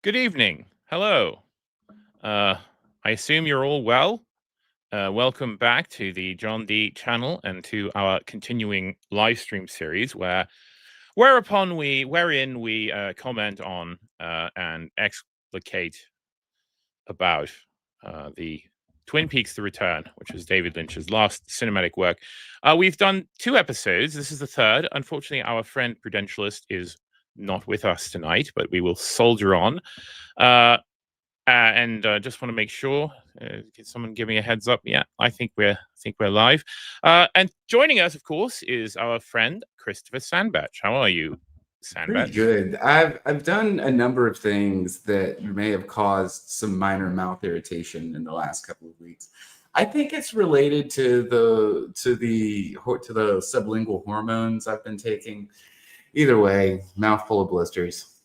Good evening. Hello. I assume you're all well. Welcome back to the John D channel and to our continuing live stream series wherein we comment on and explicate about the Twin Peaks: The Return, which was David Lynch's last cinematic work. We've done 2 episodes. This is the 3rd. Unfortunately, our friend Prudentialist is not with us tonight, but we will soldier on. And just want to make sure, can someone give me a heads up? Yeah, I think we're live. And joining us, of course, is our friend Christopher Sandbatch. How are you, Sandbatch? Pretty good. I've done a number of things that may have caused some minor mouth irritation in the last couple of weeks. I think it's related to the sublingual hormones I've been taking. Either way, mouth full of blisters.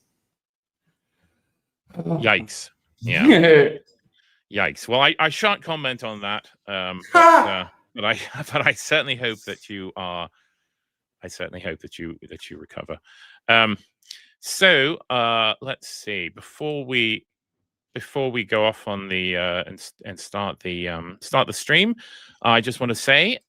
Yikes! Yeah. Yikes! Well, I shan't comment on that. But I certainly hope that you are. I certainly hope that you recover. So let's see. Before we go off on the and start the stream, I just want to say,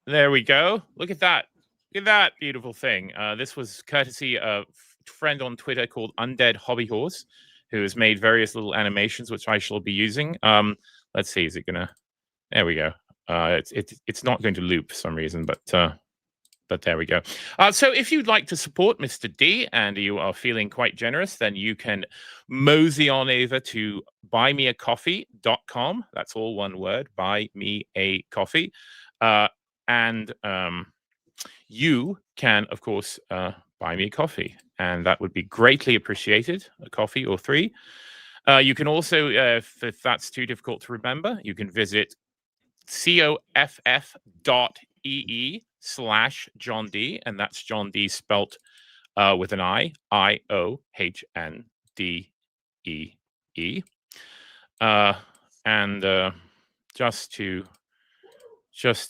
there we go. Look at that. Look at that beautiful thing. This was courtesy of a friend on Twitter called Undead Hobby Horse, who has made various little animations, which I shall be using. Let's see. Is it gonna? There we go. It's not going to loop for some reason, but there we go. So if you'd like to support Mr. D and you are feeling quite generous, then you can mosey on over to buymeacoffee.com. That's all one word, buy me a coffee. And you can, of course, buy me a coffee, and that would be greatly appreciated, a coffee or 3. You can also, if that's too difficult to remember, you can visit coff.ee/John D, and that's John D spelt with an IOHNDEE. And just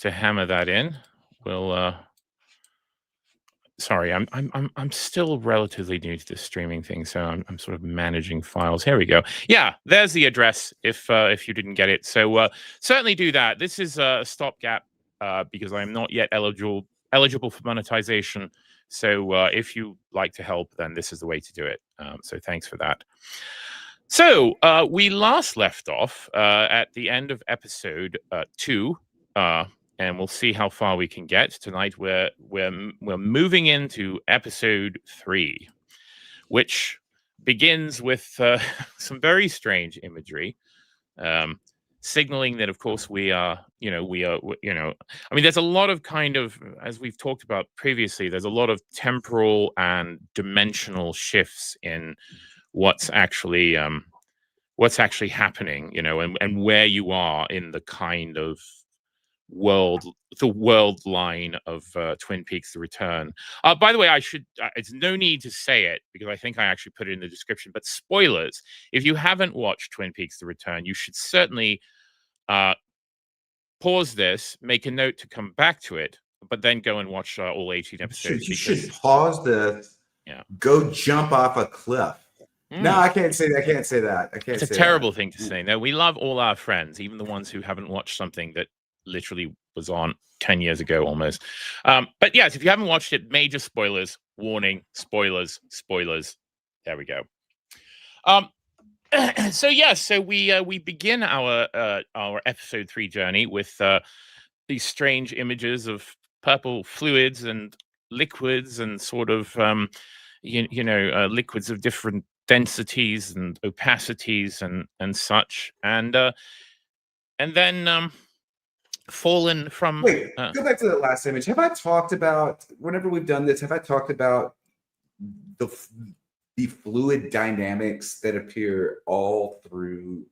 to hammer that in, we'll sorry, I'm still relatively new to this streaming thing, so I'm sort of managing files. Here we go. Yeah, there's the address if you didn't get it. So certainly do that. This is a stopgap because I'm not yet eligible for monetization. So if you like to help, then this is the way to do it. So thanks for that. So we last left off at the end of episode 2. And we'll see how far we can get tonight. We're moving into episode 3, which begins with some very strange imagery, signaling that, of course, I mean, there's a lot of kind of, as we've talked about previously, there's a lot of temporal and dimensional shifts in what's actually happening, and where you are in the kind of world line of Twin Peaks: The Return. By the way, it's no need to say it because I think I actually put it in the description, but spoilers, if you haven't watched Twin Peaks: The Return, you should certainly pause this, make a note to come back to it, but then go and watch all 18 episodes. You should pause this. Yeah. Go jump off a cliff. No, I can't say that. I can't say that. It's a terrible thing to say. No, we love all our friends, even the ones who haven't watched something that literally was on 10 years ago almost. But yes, if you haven't watched it, major spoilers, warning, spoilers. There we go. So we begin our episode 3 journey with these strange images of purple fluids and liquids and sort of liquids of different densities and opacities and such, and then fallen from. Wait, go back to the last image. Have I talked about, whenever we've done this, have I talked about the fluid dynamics that appear all through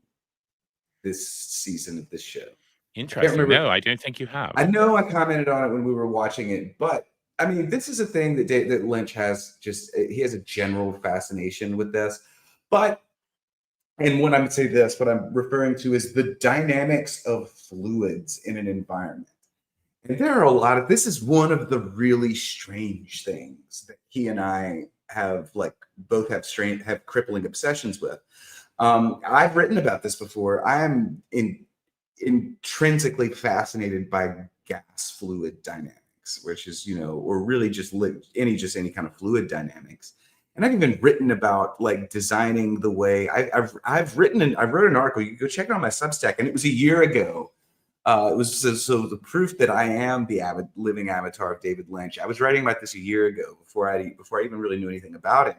this season of this show? Interesting. No, I don't think you have. I know I commented on it when we were watching it, but I mean, this is a thing that Lynch has. He has a general fascination with this, and when I would say this, what I'm referring to is the dynamics of fluids in an environment. And there are this is one of the really strange things that he and I both have crippling obsessions with. I've written about this before. I am intrinsically fascinated by gas fluid dynamics, which is, or really just any kind of fluid dynamics. And I've even written about like designing the way I wrote an article. You can go check it on my Substack, and it was a year ago. It was so the proof that I am the living avatar of David Lynch. I was writing about this a year ago before I even really knew anything about it.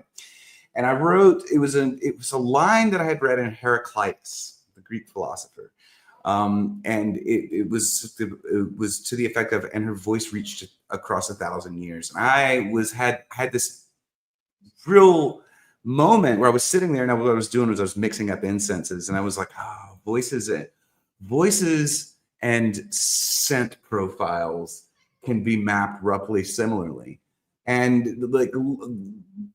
And I wrote, it was a line that I had read in Heraclitus, the Greek philosopher. And it was to the effect of, and her voice reached across 1,000 years. And I had this real moment where I was sitting there, and what I was doing was I was mixing up incenses, and I was like, oh, voices and scent profiles can be mapped roughly similarly. And like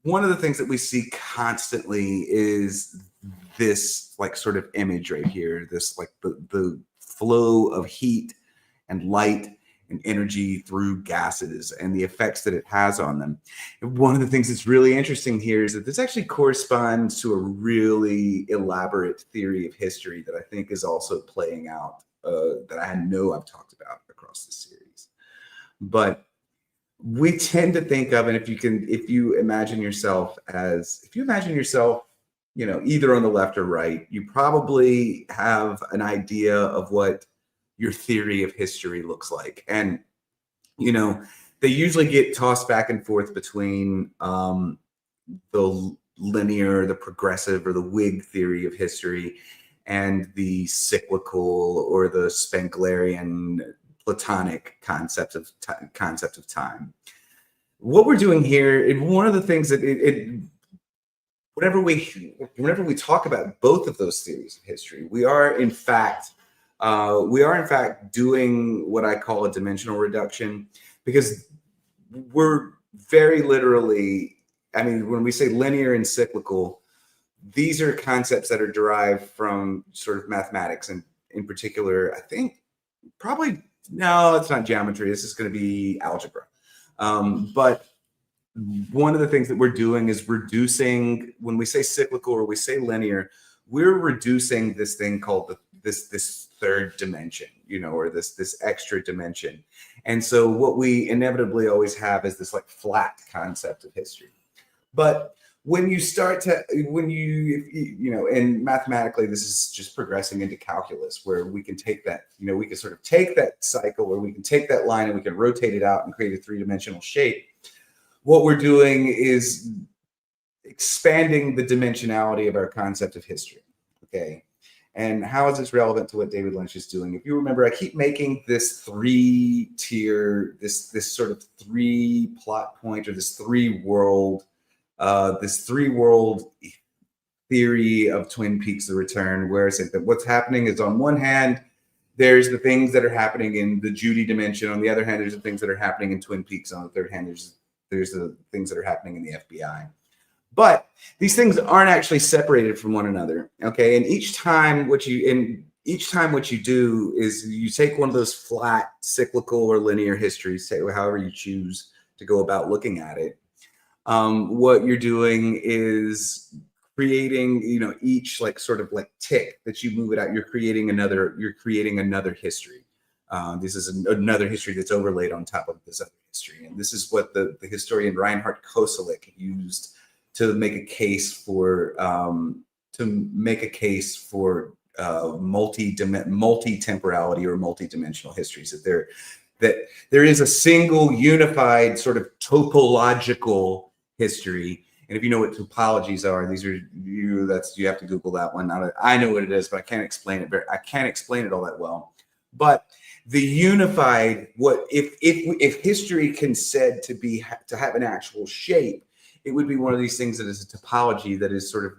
one of the things that we see constantly is this like sort of image right here, this like the flow of heat and light and energy through gases and the effects that it has on them. And one of the things that's really interesting here is that this actually corresponds to a really elaborate theory of history that I think is also playing out, that I know I've talked about across the series. But we tend to think of, and if you imagine yourself, either on the left or right, you probably have an idea of what your theory of history looks like. And, they usually get tossed back and forth between the linear, the progressive, or the Whig theory of history and the cyclical or the Spenglerian Platonic concept of time. What we're doing here, one of the things that whenever we talk about both of those theories of history, we are in fact doing what I call a dimensional reduction, because we're very literally, when we say linear and cyclical, these are concepts that are derived from sort of mathematics, and in particular, I think probably, no, it's not geometry. This is going to be algebra. But one of the things that we're doing is reducing, when we say cyclical or we say linear, we're reducing this thing called this third dimension, or this extra dimension. And so what we inevitably always have is this like flat concept of history. But when you start to, and mathematically, this is just progressing into calculus, where we can take that, we can sort of take that cycle, or we can take that line and we can rotate it out and create a three-dimensional shape. What we're doing is expanding the dimensionality of our concept of history. Okay. And how is this relevant to what David Lynch is doing? If you remember, I keep making this three-tier, this sort of three plot point, or this three-world theory of Twin Peaks: The Return, where I said that what's happening is, on one hand, there's the things that are happening in the Judy dimension. On the other hand, there's the things that are happening in Twin Peaks. On the third hand, there's the things that are happening in the FBI. But these things aren't actually separated from one another. Okay. And each time what you do is you take one of those flat cyclical or linear histories, say however you choose to go about looking at it. What you're doing is creating, each like sort of like tick that you move it out, you're creating another history. This is another history that's overlaid on top of this other history. And this is what the historian Reinhard Koselleck used to make a case for multi-temporality or multi-dimensional histories, that there is a single unified sort of topological history. And if you know what topologies are, you have to Google that one. I know what it is, but I can't explain it all that well. But the unified, if history can said to have an actual shape, it would be one of these things that is a topology that is sort of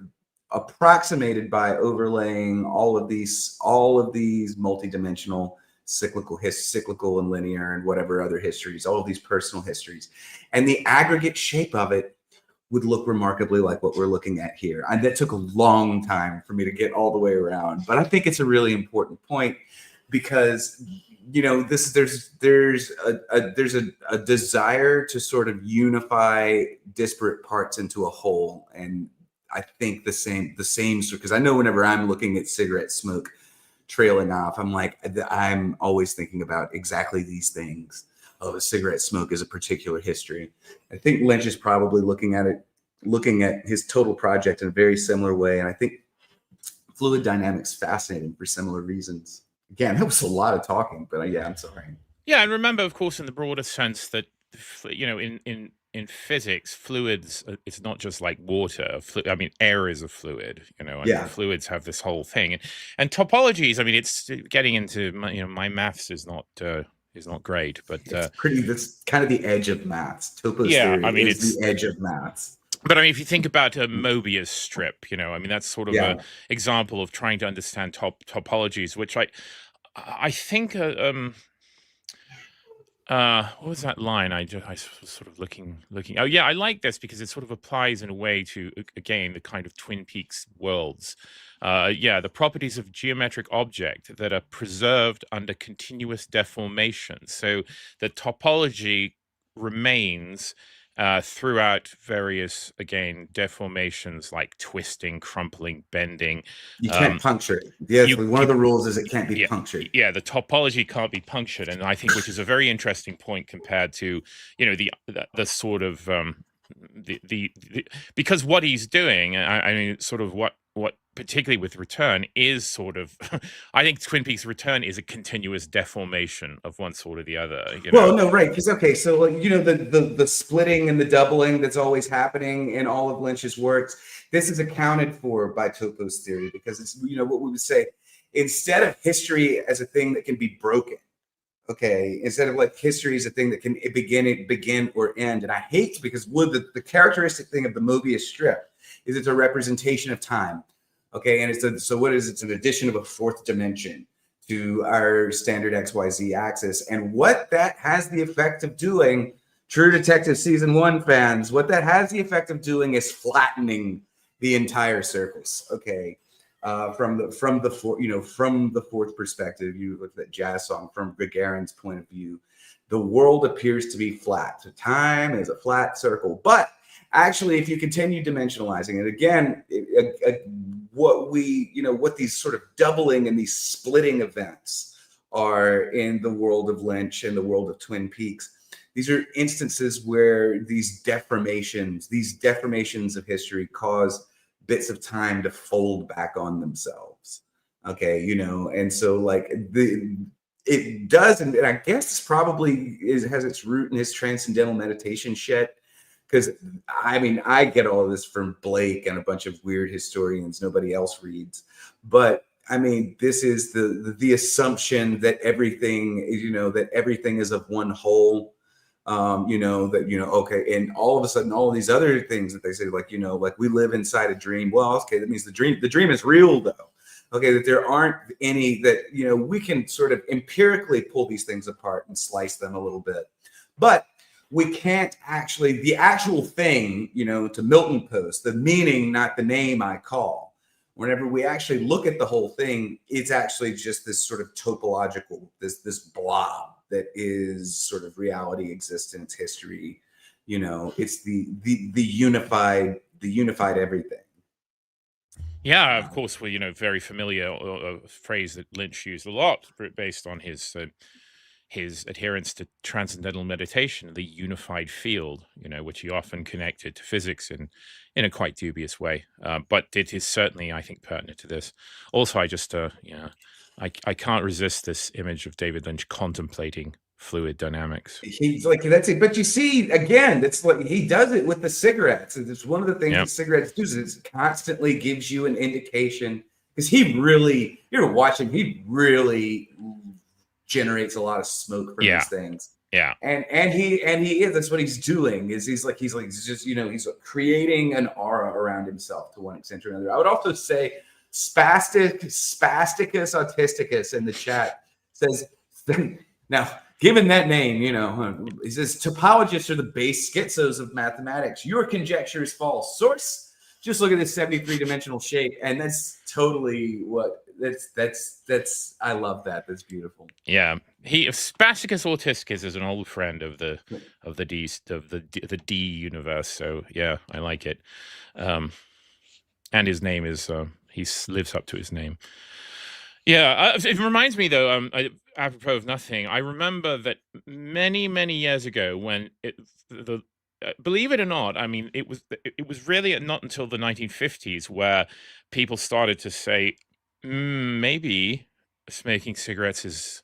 approximated by overlaying all of these multidimensional cyclical and linear and whatever other histories, all of these personal histories, and the aggregate shape of it would look remarkably like what we're looking at here. And that took a long time for me to get all the way around, but I think it's a really important point, because there's a desire to sort of unify disparate parts into a whole, and I think the same because I know whenever I'm looking at cigarette smoke trailing off, I'm always thinking about exactly these things. Oh, a cigarette smoke is a particular history. I think Lynch is probably looking at his total project in a very similar way, and I think fluid dynamics fascinating for similar reasons. Again, that was a lot of talking, but yeah, I'm sorry. Yeah, and remember, of course, in the broader sense that in physics, fluids, it's not just like water. I mean, air is a fluid. Fluids have this whole thing, and topologies. I mean, it's getting into my maths is not great, but that's kind of the edge of maths. Topo's theory is the edge of maths. But I mean, if you think about a Mobius strip, I mean, that's sort of an example of trying to understand topologies, which I think what was that line? I was sort of looking. Oh yeah, I like this because it sort of applies in a way to, again, the kind of Twin Peaks worlds. The properties of geometric object that are preserved under continuous deformation. So the topology remains throughout various, again, deformations like twisting, crumpling, bending. You can't puncture it. Yes, one of the rules is it can't be punctured. Yeah, the topology can't be punctured, and I think which is a very interesting point compared to the sort of the because what he's doing, I mean, sort of what particularly with Return is sort of, I think Twin Peaks Return is a continuous deformation of one sort or the other. Well, no, right, because so the splitting and the doubling that's always happening in all of Lynch's works, this is accounted for by Topo's theory, because it's what we would say, instead of history as a thing that can be broken, instead of like history as a thing that can begin or end, and I hate because the characteristic thing of the Mobius strip is it's a representation of time. And it's an addition of a fourth dimension to our standard XYZ axis. And what that has the effect of doing, True Detective season 1 fans, what that has the effect of doing is flattening the entire surface. From the fourth perspective, you look at that jazz song from Gagarin's point of view, the world appears to be flat. So time is a flat circle, but actually, if you continue dimensionalizing it, again, what these sort of doubling and these splitting events are in the world of Lynch and the world of Twin Peaks, these are instances where these deformations of history cause bits of time to fold back on themselves. And so like it does, and I guess this probably has its root in his transcendental meditation shit. Because I mean, I get all of this from Blake and a bunch of weird historians nobody else reads. But I mean, this is the assumption that everything is of one whole. And all of a sudden, all of these other things that they say, like we live inside a dream. Well, that means the dream is real, though. That there aren't any that we can sort of empirically pull these things apart and slice them a little bit, but we can't actually, the actual thing, to Milton Post, the meaning, not the name I call. Whenever we actually look at the whole thing, it's actually just this sort of topological, this blob that is sort of reality, existence, history. It's the unified everything. Yeah, of course, we're very familiar, a phrase that Lynch used a lot based on his adherence to transcendental meditation, the unified field, which he often connected to physics in a quite dubious way. But it is certainly, I think, pertinent to this. Also, I just, I can't resist this image of David Lynch contemplating fluid dynamics. He's like, that's it. But you see, again, it's like he does it with the cigarettes. It's one of the things that cigarettes do is it constantly gives you an indication, because he really generates a lot of smoke from these things. Yeah. And he is, that's what he's doing, is he's just, he's creating an aura around himself to one extent or another. I would also say spasticus autisticus in the chat says, now, given that name, he says topologists are the base schizos of mathematics. Your conjecture is false. Source, just look at this 73-dimensional shape. And that's totally what That's I love that. That's beautiful. Yeah, Spasticus autisticus is an old friend of the D universe. So yeah, I like it. And his name is lives up to his name. Yeah, it reminds me though. Apropos of nothing, I remember that many years ago when believe it or not, I mean, it was really not until the 1950s where people started to say, maybe smoking cigarettes is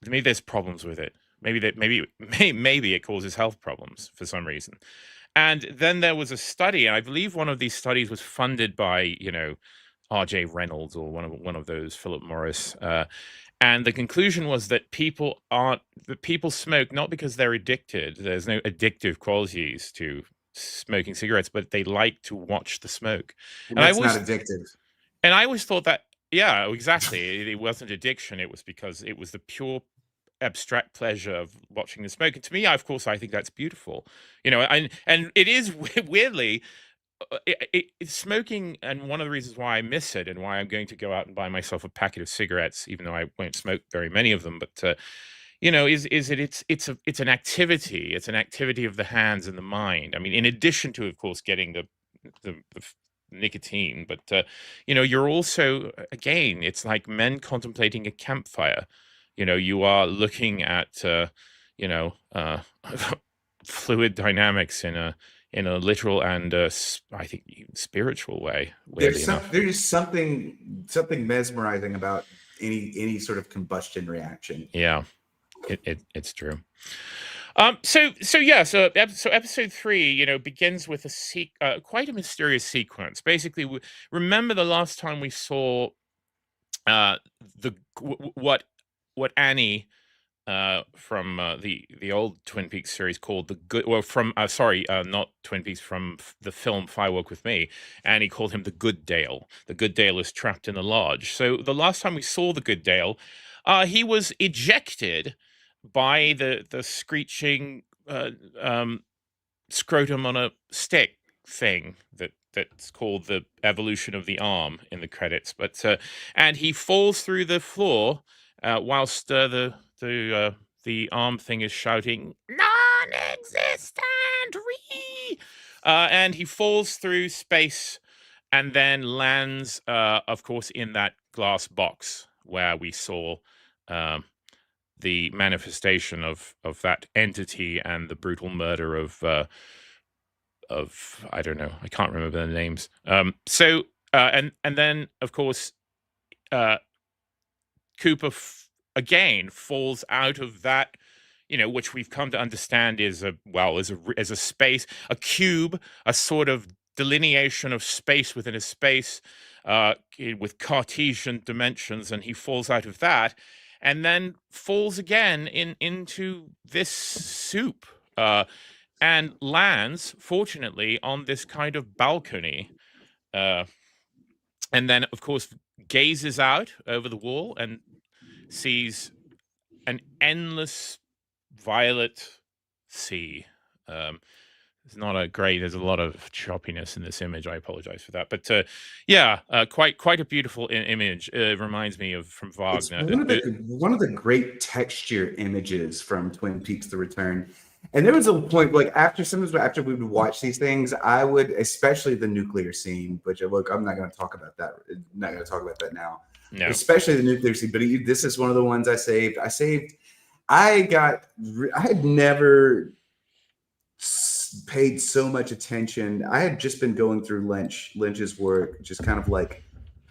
maybe there's problems with it. Maybe it causes health problems for some reason. And then there was a study, and I believe one of these studies was funded by R.J. Reynolds or one of those Philip Morris. And the conclusion was that people smoke not because they're addicted. There's no addictive qualities to smoking cigarettes, but they like to watch the smoke. And that's not addictive. And I always thought that, yeah, exactly. It wasn't addiction. It was because it was the pure abstract pleasure of watching the smoke. And to me, of course, I think that's beautiful. And it is weirdly, smoking, and one of the reasons why I miss it and why I'm going to go out and buy myself a packet of cigarettes, even though I won't smoke very many of them, but it's an activity. It's an activity of the hands and the mind. I mean, in addition to, of course, getting the nicotine, but you're also, again, it's like men contemplating a campfire. You are looking at fluid dynamics in a literal and I think spiritual way. There's something mesmerizing about any sort of combustion reaction. Yeah, it's true. So episode 3, begins with quite a mysterious sequence. Basically, remember the last time we saw what Annie from the old Twin Peaks series called the good, well, from not Twin Peaks, from the film Firework with Me, Annie called him the Good Dale. The Good Dale is trapped in the lodge. So the last time we saw the Good Dale, he was ejected by the screeching scrotum on a stick thing that's called the evolution of the arm in the credits. But and he falls through the floor whilst the arm thing is shouting non-existent, and he falls through space and then lands, of course, in that glass box where we saw the manifestation of that entity and the brutal murder of I don't know, I can't remember the names. And then of course Cooper again falls out of that, which we've come to understand is a space, a cube, a sort of delineation of space within a space with Cartesian dimensions, and he falls out of that and then falls again into this soup and lands, fortunately, on this kind of balcony, and then of course gazes out over the wall and sees an endless violet sea. There's a lot of choppiness in this image. I apologize for that. But quite a beautiful image. It reminds me of from Wagner. It's one of the great texture images from Twin Peaks: The Return. And there was a point, like after we would watch these things, I would, especially the nuclear scene, which look, I'm not going to talk about that. Not going to talk about that now. No. Especially the nuclear scene. But this is one of the ones I saved. I had never paid so much attention. I had just been going through Lynch's work, just kind of like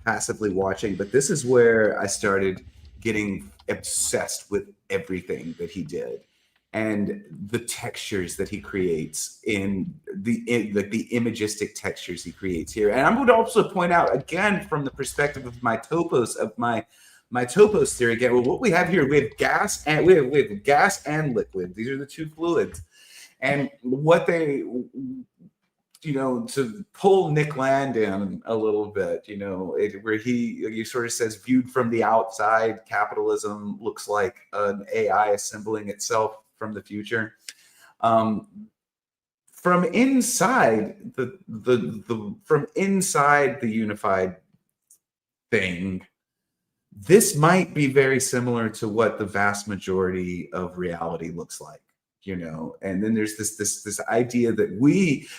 passively watching. But this is where I started getting obsessed with everything that he did. And the textures that he creates in the imagistic textures he creates here. And I'm going to also point out, again, from the perspective of my topos theory, again, well, what we have here, we have gas and liquid. These are the two fluids. And what they, to pull Nick Land in a little bit, where he sort of says, viewed from the outside, capitalism looks like an AI assembling itself from the future. From inside the unified thing, this might be very similar to what the vast majority of reality looks like, you know. And then there's this idea that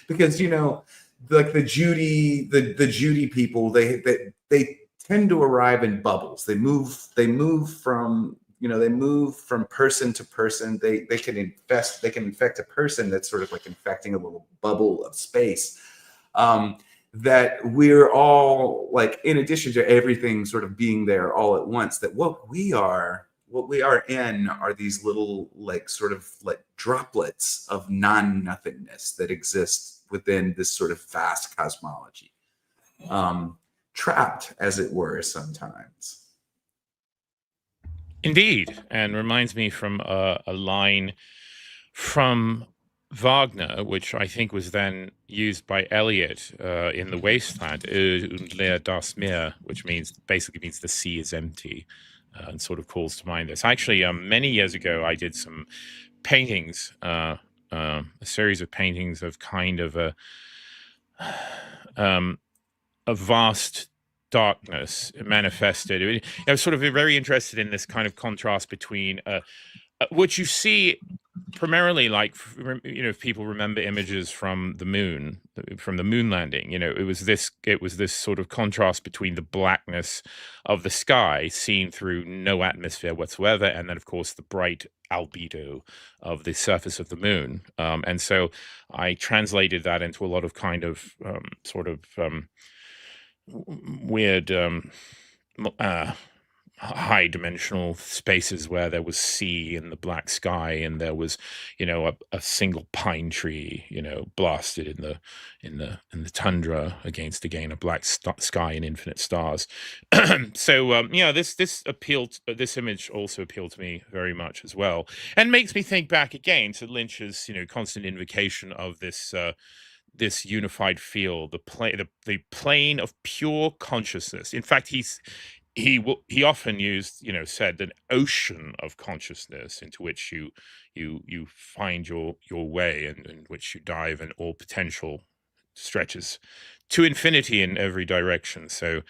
because, you know, like the Judy people, they tend to arrive in bubbles. They move from, you know, they move from person to person. They can infect a person that's sort of like infecting a little bubble of space. That we're all like, in addition to everything sort of being there all at once, that what we are in are these little, like, sort of like droplets of non-nothingness that exist within this sort of vast cosmology, trapped, as it were, sometimes. Indeed, and reminds me from a line from Wagner, which I think was then used by Eliot in The Wasteland, und leer das Meer, which basically means the sea is empty, and sort of calls to mind this. Actually, many years ago, I did some paintings, a series of paintings of kind of a vast darkness manifested. I was sort of very interested in this kind of contrast between which you see primarily, like, you know, if people remember images from the moon landing, you know, it was this sort of contrast between the blackness of the sky seen through no atmosphere whatsoever, and then of course the bright albedo of the surface of the moon. And so I translated that into a lot of kind of weird high dimensional spaces where there was sea and the black sky, and there was, you know, a single pine tree, you know, blasted in the tundra against, again, a black sky and infinite stars. So yeah, this image also appealed to me very much as well, and makes me think back again to Lynch's, you know, constant invocation of this this unified field, the plane of pure consciousness. In fact, he often used, you know, said an ocean of consciousness into which you find your way, and in which you dive, and all potential stretches to infinity in every direction. So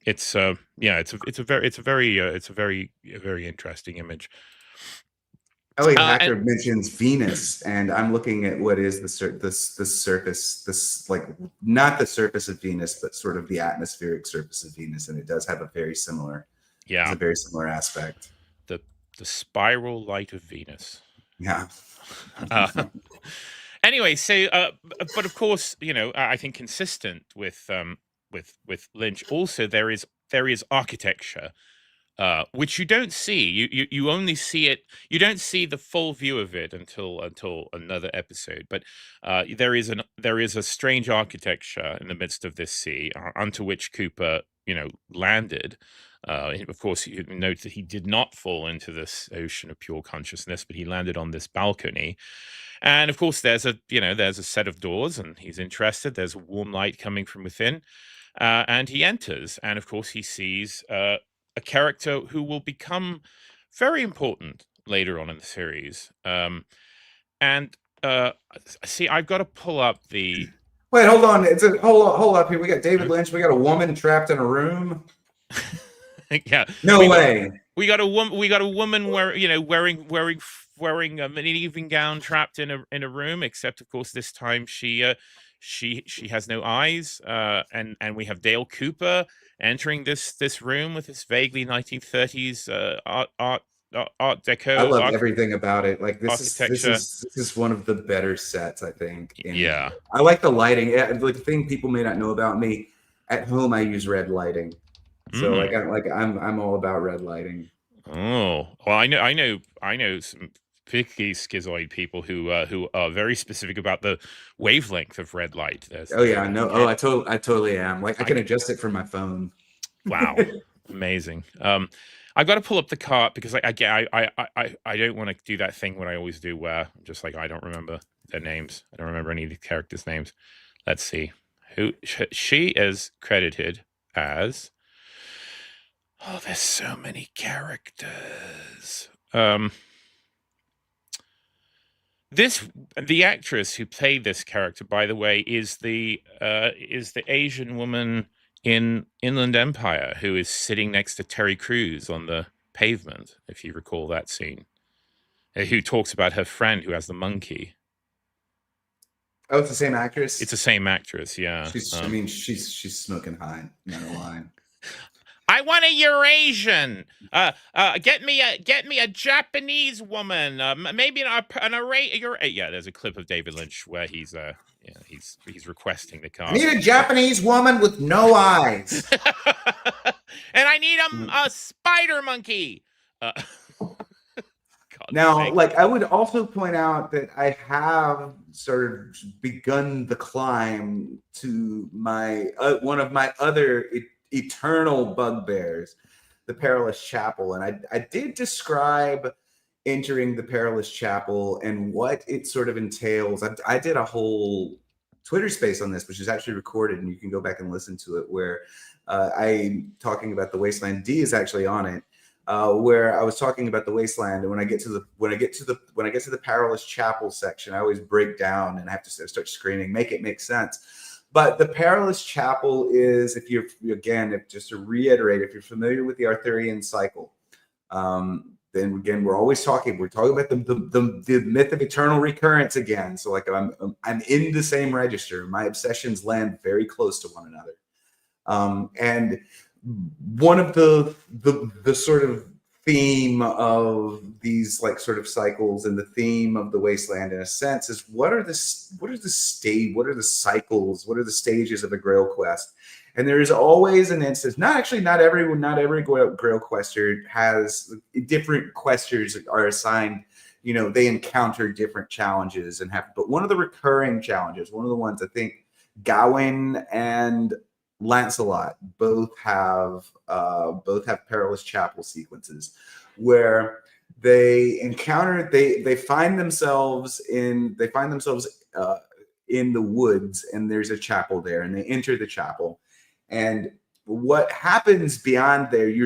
it's yeah, it's a very interesting image. Elliot And Hacker mentions Venus, and I'm looking at what is the surface, this, like, not the surface of Venus, but sort of the atmospheric surface of Venus, and it does have a very similar, yeah, a very similar aspect. The spiral light of Venus. Yeah. Anyway, so but of course, you know, I think consistent with Lynch, also there is architecture, which you don't see. You only see it. You don't see the full view of it until another episode. But there is a strange architecture in the midst of this sea, onto which Cooper, you know, landed. Of course, you note that he did not fall into this ocean of pure consciousness, but he landed on this balcony. And of course, there's a set of doors, and he's interested. There's a warm light coming from within, and he enters, and of course, he sees a character who will become very important later on in the series. And see, I've got to pull up the. Wait, hold on. It's a hold up here. We got David Lynch. We got a woman trapped in a room. Yeah, No way. We got a woman. We got a woman wearing an evening gown, trapped in a room. Except, of course, this time she has no eyes. And we have Dale Cooper entering this room with this vaguely 1930s art deco. I love everything about it. Like, this architecture. is one of the better sets, I think. Yeah, I like the lighting. Like, the thing people may not know about me, at home I use red lighting. So I'm all about red lighting. Oh, well, I know some particularly schizoid people who are very specific about the wavelength of red light. Oh yeah, I know. Oh, I totally am. Like, I can adjust it from my phone. Wow, amazing. I've got to pull up the cart because I don't want to do that thing what I always do, where I'm just like, I don't remember their names. I don't remember any of the characters' names. Let's see who she is credited as. Oh, there's so many characters. The actress who played this character, by the way, is the Asian woman in Inland Empire who is sitting next to Terry Crews on the pavement, if you recall that scene, who talks about her friend who has the monkey. Oh, it's the same actress. It's the same actress, yeah. I mean, she's smoking high. Not a line. I want a Eurasian. Get me a Japanese woman. Maybe an array. Yeah, there's a clip of David Lynch where he's requesting the cast. I need a Japanese woman with no eyes, and I need a spider monkey. Now, like, I would also point out that I have sort of begun the climb to my one of my other eternal bugbears, the Perilous Chapel. And I did describe entering the Perilous Chapel and what it sort of entails. I did a whole Twitter space on this, which is actually recorded, and you can go back and listen to it, where I'm talking about the Wasteland. D is actually on it. Where I was talking about the Wasteland, and when I get to the Perilous Chapel section, I always break down and I have to start screaming, make it make sense. But the Perilous Chapel is, just to reiterate, if you're familiar with the Arthurian cycle, then again, we're talking about the myth of eternal recurrence again. So like I'm in the same register. My obsessions land very close to one another, and one of the sort of theme of these like sort of cycles and the theme of the Wasteland in a sense is what are the cycles, what are the stages of a Grail quest? And there is always an instance, not every Grail quester has different questers are assigned, they encounter different challenges but one of the recurring challenges, one of the ones I think Gawain and Lancelot both have Perilous Chapel sequences where they find themselves in the woods, and there's a chapel there, and they enter the chapel, and what happens beyond there, you're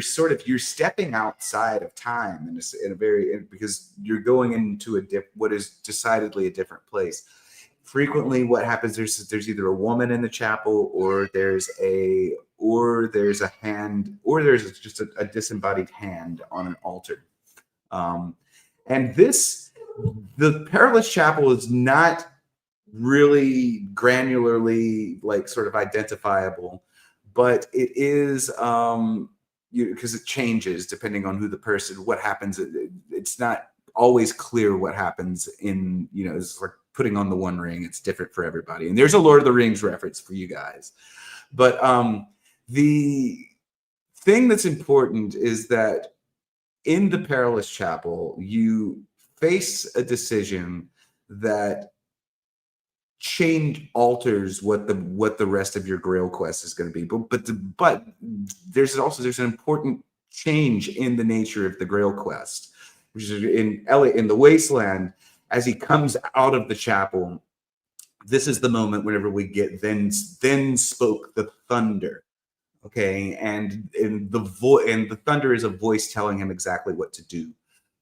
stepping outside of time because you're going into what is decidedly a different place. Frequently what happens, there's either a woman in the chapel, or there's a hand, or there's just a disembodied hand on an altar. And the Perilous Chapel is not really granularly like sort of identifiable, but it is because it changes depending on who the person, what happens. It's not always clear what happens it's like putting on the One Ring. It's different for everybody. And there's a Lord of the Rings reference for you guys. But the thing that's important is that in the Perilous Chapel, you face a decision that alters what the rest of your Grail quest is going to be. But there's an important change in the nature of the Grail quest, which is in the Wasteland. As he comes out of the chapel, this is the moment whenever we get then spoke the thunder. Okay, and the thunder is a voice telling him exactly what to do.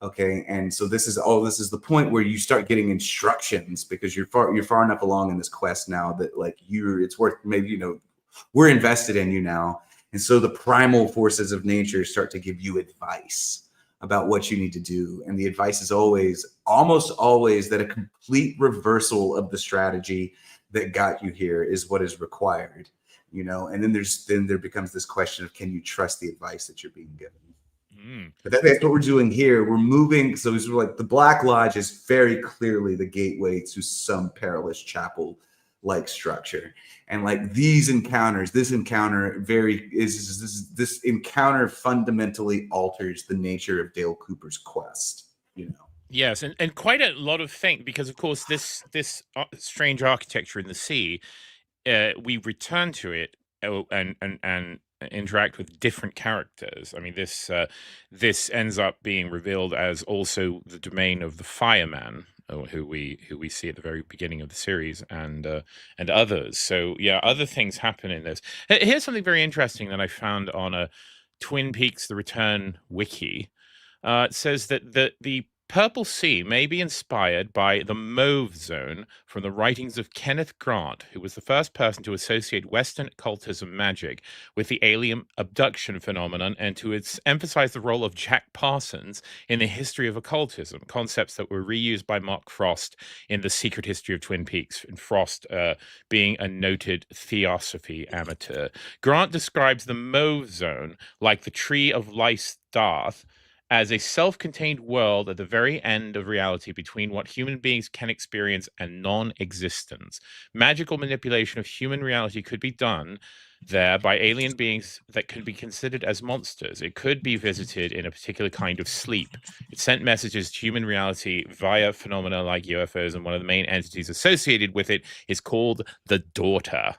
Okay, and so this is the point where you start getting instructions, because you're far enough along in this quest now that like it's worth, maybe we're invested in you now, and so the primal forces of nature start to give you advice about what you need to do. And the advice is almost always that a complete reversal of the strategy that got you here is what is required, and then there becomes this question of, can you trust the advice that you're being given? But that's what we're doing here. We're moving. So it's like the Black Lodge is very clearly the gateway to some Perilous Chapel like structure. And like this encounter fundamentally alters the nature of Dale Cooper's quest, Yes, and quite a lot of things, because of course this strange architecture in the sea, we return to it and interact with different characters. I mean, this ends up being revealed as also the domain of the fireman, who we see at the very beginning of the series, and others. So yeah, other things happen in this. Here's something very interesting that I found on a Twin Peaks: The Return wiki. It says that the Purple Sea may be inspired by the Mauve Zone from the writings of Kenneth Grant, who was the first person to associate Western occultism magic with the alien abduction phenomenon and to emphasize the role of Jack Parsons in the history of occultism, concepts that were reused by Mark Frost in The Secret History of Twin Peaks, and Frost being a noted theosophy amateur. Grant describes the Mauve Zone like the Tree of Life's Darth, as a self-contained world at the very end of reality between what human beings can experience and non-existence. Magical manipulation of human reality could be done there by alien beings that could be considered as monsters. It could be visited in a particular kind of sleep. It sent messages to human reality via phenomena like UFOs, and one of the main entities associated with it is called the Daughter.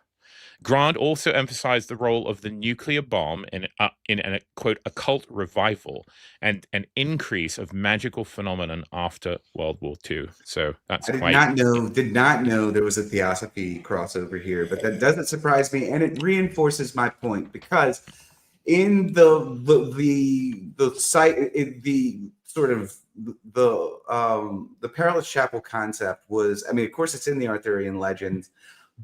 Grant also emphasized the role of the nuclear bomb in an quote occult revival and an increase of magical phenomenon after World War II. So that's I did not know there was a theosophy crossover here, but that doesn't surprise me, and it reinforces my point, because in the site, the sort of the perilous chapel concept was, I mean, of course, it's in the Arthurian legends.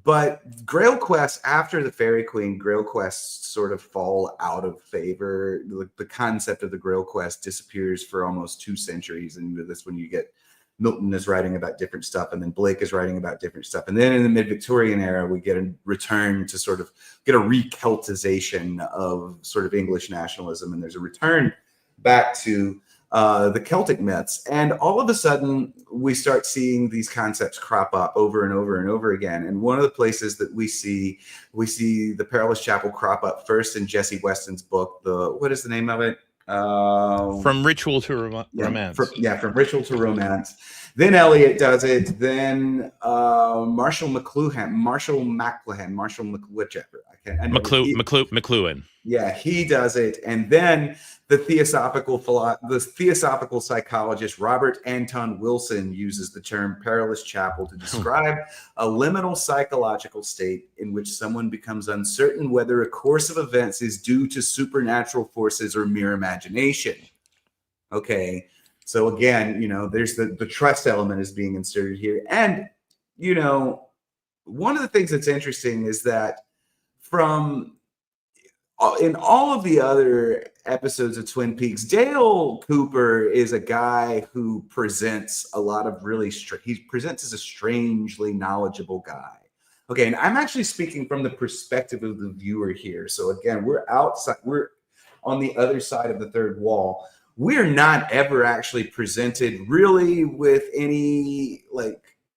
But Grail quests, after the Fairy Queen, Grail quests sort of fall out of favor. The concept of the Grail quest disappears for almost 2 centuries. And this when you get Milton is writing about different stuff, and then Blake is writing about different stuff. And then in the mid-Victorian era, we get a return to sort of get a receltization of sort of English nationalism. And there's a return back to the Celtic myths, and all of a sudden we start seeing these concepts crop up over and over and over again. And one of the places that we see the Perilous Chapel crop up first in Jesse Weston's book. What is the name of it? From Ritual to Romance. From Ritual to Romance. Then Eliot does it. Then Marshall McLuhan. Yeah, he does it. And then the theosophical psychologist Robert Anton Wilson uses the term perilous chapel to describe a liminal psychological state in which someone becomes uncertain whether a course of events is due to supernatural forces or mere imagination. Okay, so again, there's the trust element is being inserted here. And, one of the things that's interesting is that in all of the other episodes of Twin Peaks, Dale Cooper is a guy who presents a lot of he presents as a strangely knowledgeable guy. Okay, and I'm actually speaking from the perspective of the viewer here. So again, we're on the other side of the third wall. We're not ever actually presented really with any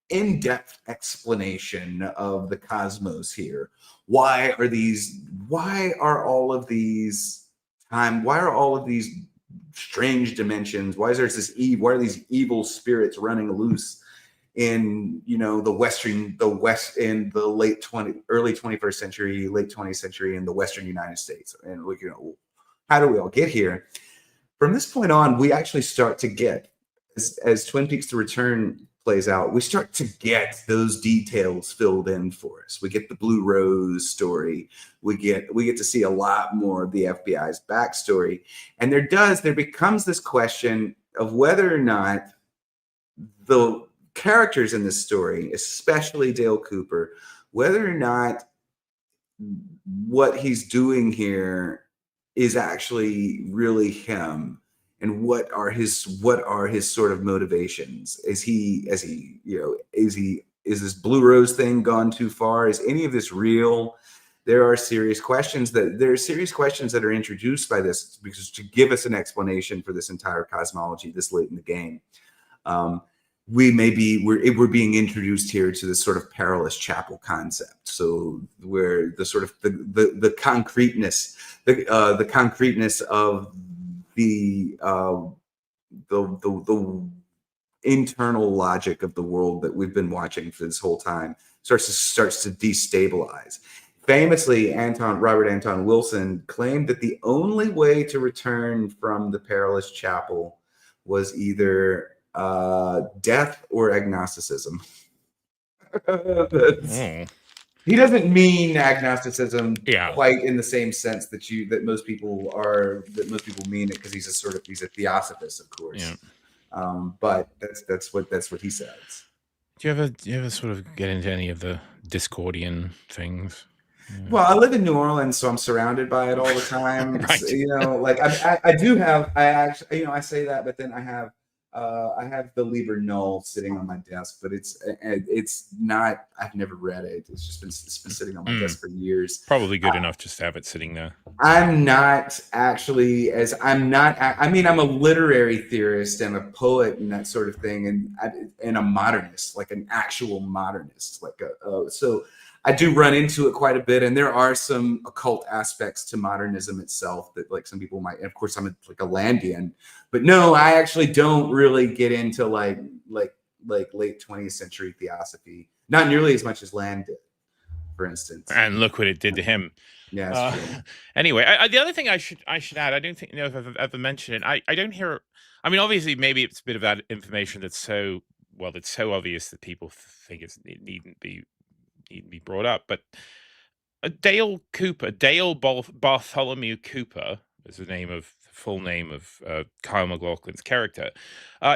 in-depth explanation of the cosmos here. Why are all of these strange dimensions? Why are these evil spirits running loose in the West in the early 21st century, late 20th century in the Western United States? And how do we all get here? From this point on, we actually start to get, as Twin Peaks: The Return plays out, we start to get those details filled in for us. We get the Blue Rose story. We get to see a lot more of the FBI's backstory. And there becomes this question of whether or not the characters in this story, especially Dale Cooper, whether or not what he's doing here is actually really him. And what are his sort of motivations? Is this Blue Rose thing gone too far? Is any of this real? There are serious questions that are introduced by this, because to give us an explanation for this entire cosmology this late in the game. We're being introduced here to this sort of perilous chapel concept. So where the sort of the concreteness of the internal logic of the world that we've been watching for this whole time starts to destabilize. Famously, Robert Anton Wilson claimed that the only way to return from the perilous chapel was either death or agnosticism. He doesn't mean agnosticism quite in the same sense that most people mean it, because he's a theosophist, of course. But that's what he says. Do you ever sort of get into any of the Discordian things? Yeah. Well, I live in New Orleans, so I'm surrounded by it all the time. Right. So, like I do have, I actually, I say that, but then I have the Liber Null sitting on my desk, but it's not. I've never read it. It's been sitting on my desk for years. Probably good enough just to have it sitting there. I'm not actually I'm not. I mean, I'm a literary theorist and a poet and that sort of thing, and a modernist, like an actual modernist, so. I do run into it quite a bit, and there are some occult aspects to modernism itself that, like, some people might. And of course, I'm like a Landian, but no, I actually don't really get into like late 20th century theosophy. Not nearly as much as Land did, for instance. And look what it did to him. Yeah. Anyway, the other thing I should add, I don't think if I've ever mentioned it. I don't hear. I mean, obviously, maybe it's a bit of that information that's so obvious that people think it needn't be brought up, but Dale Bartholomew Cooper is the full name of Kyle MacLachlan's character,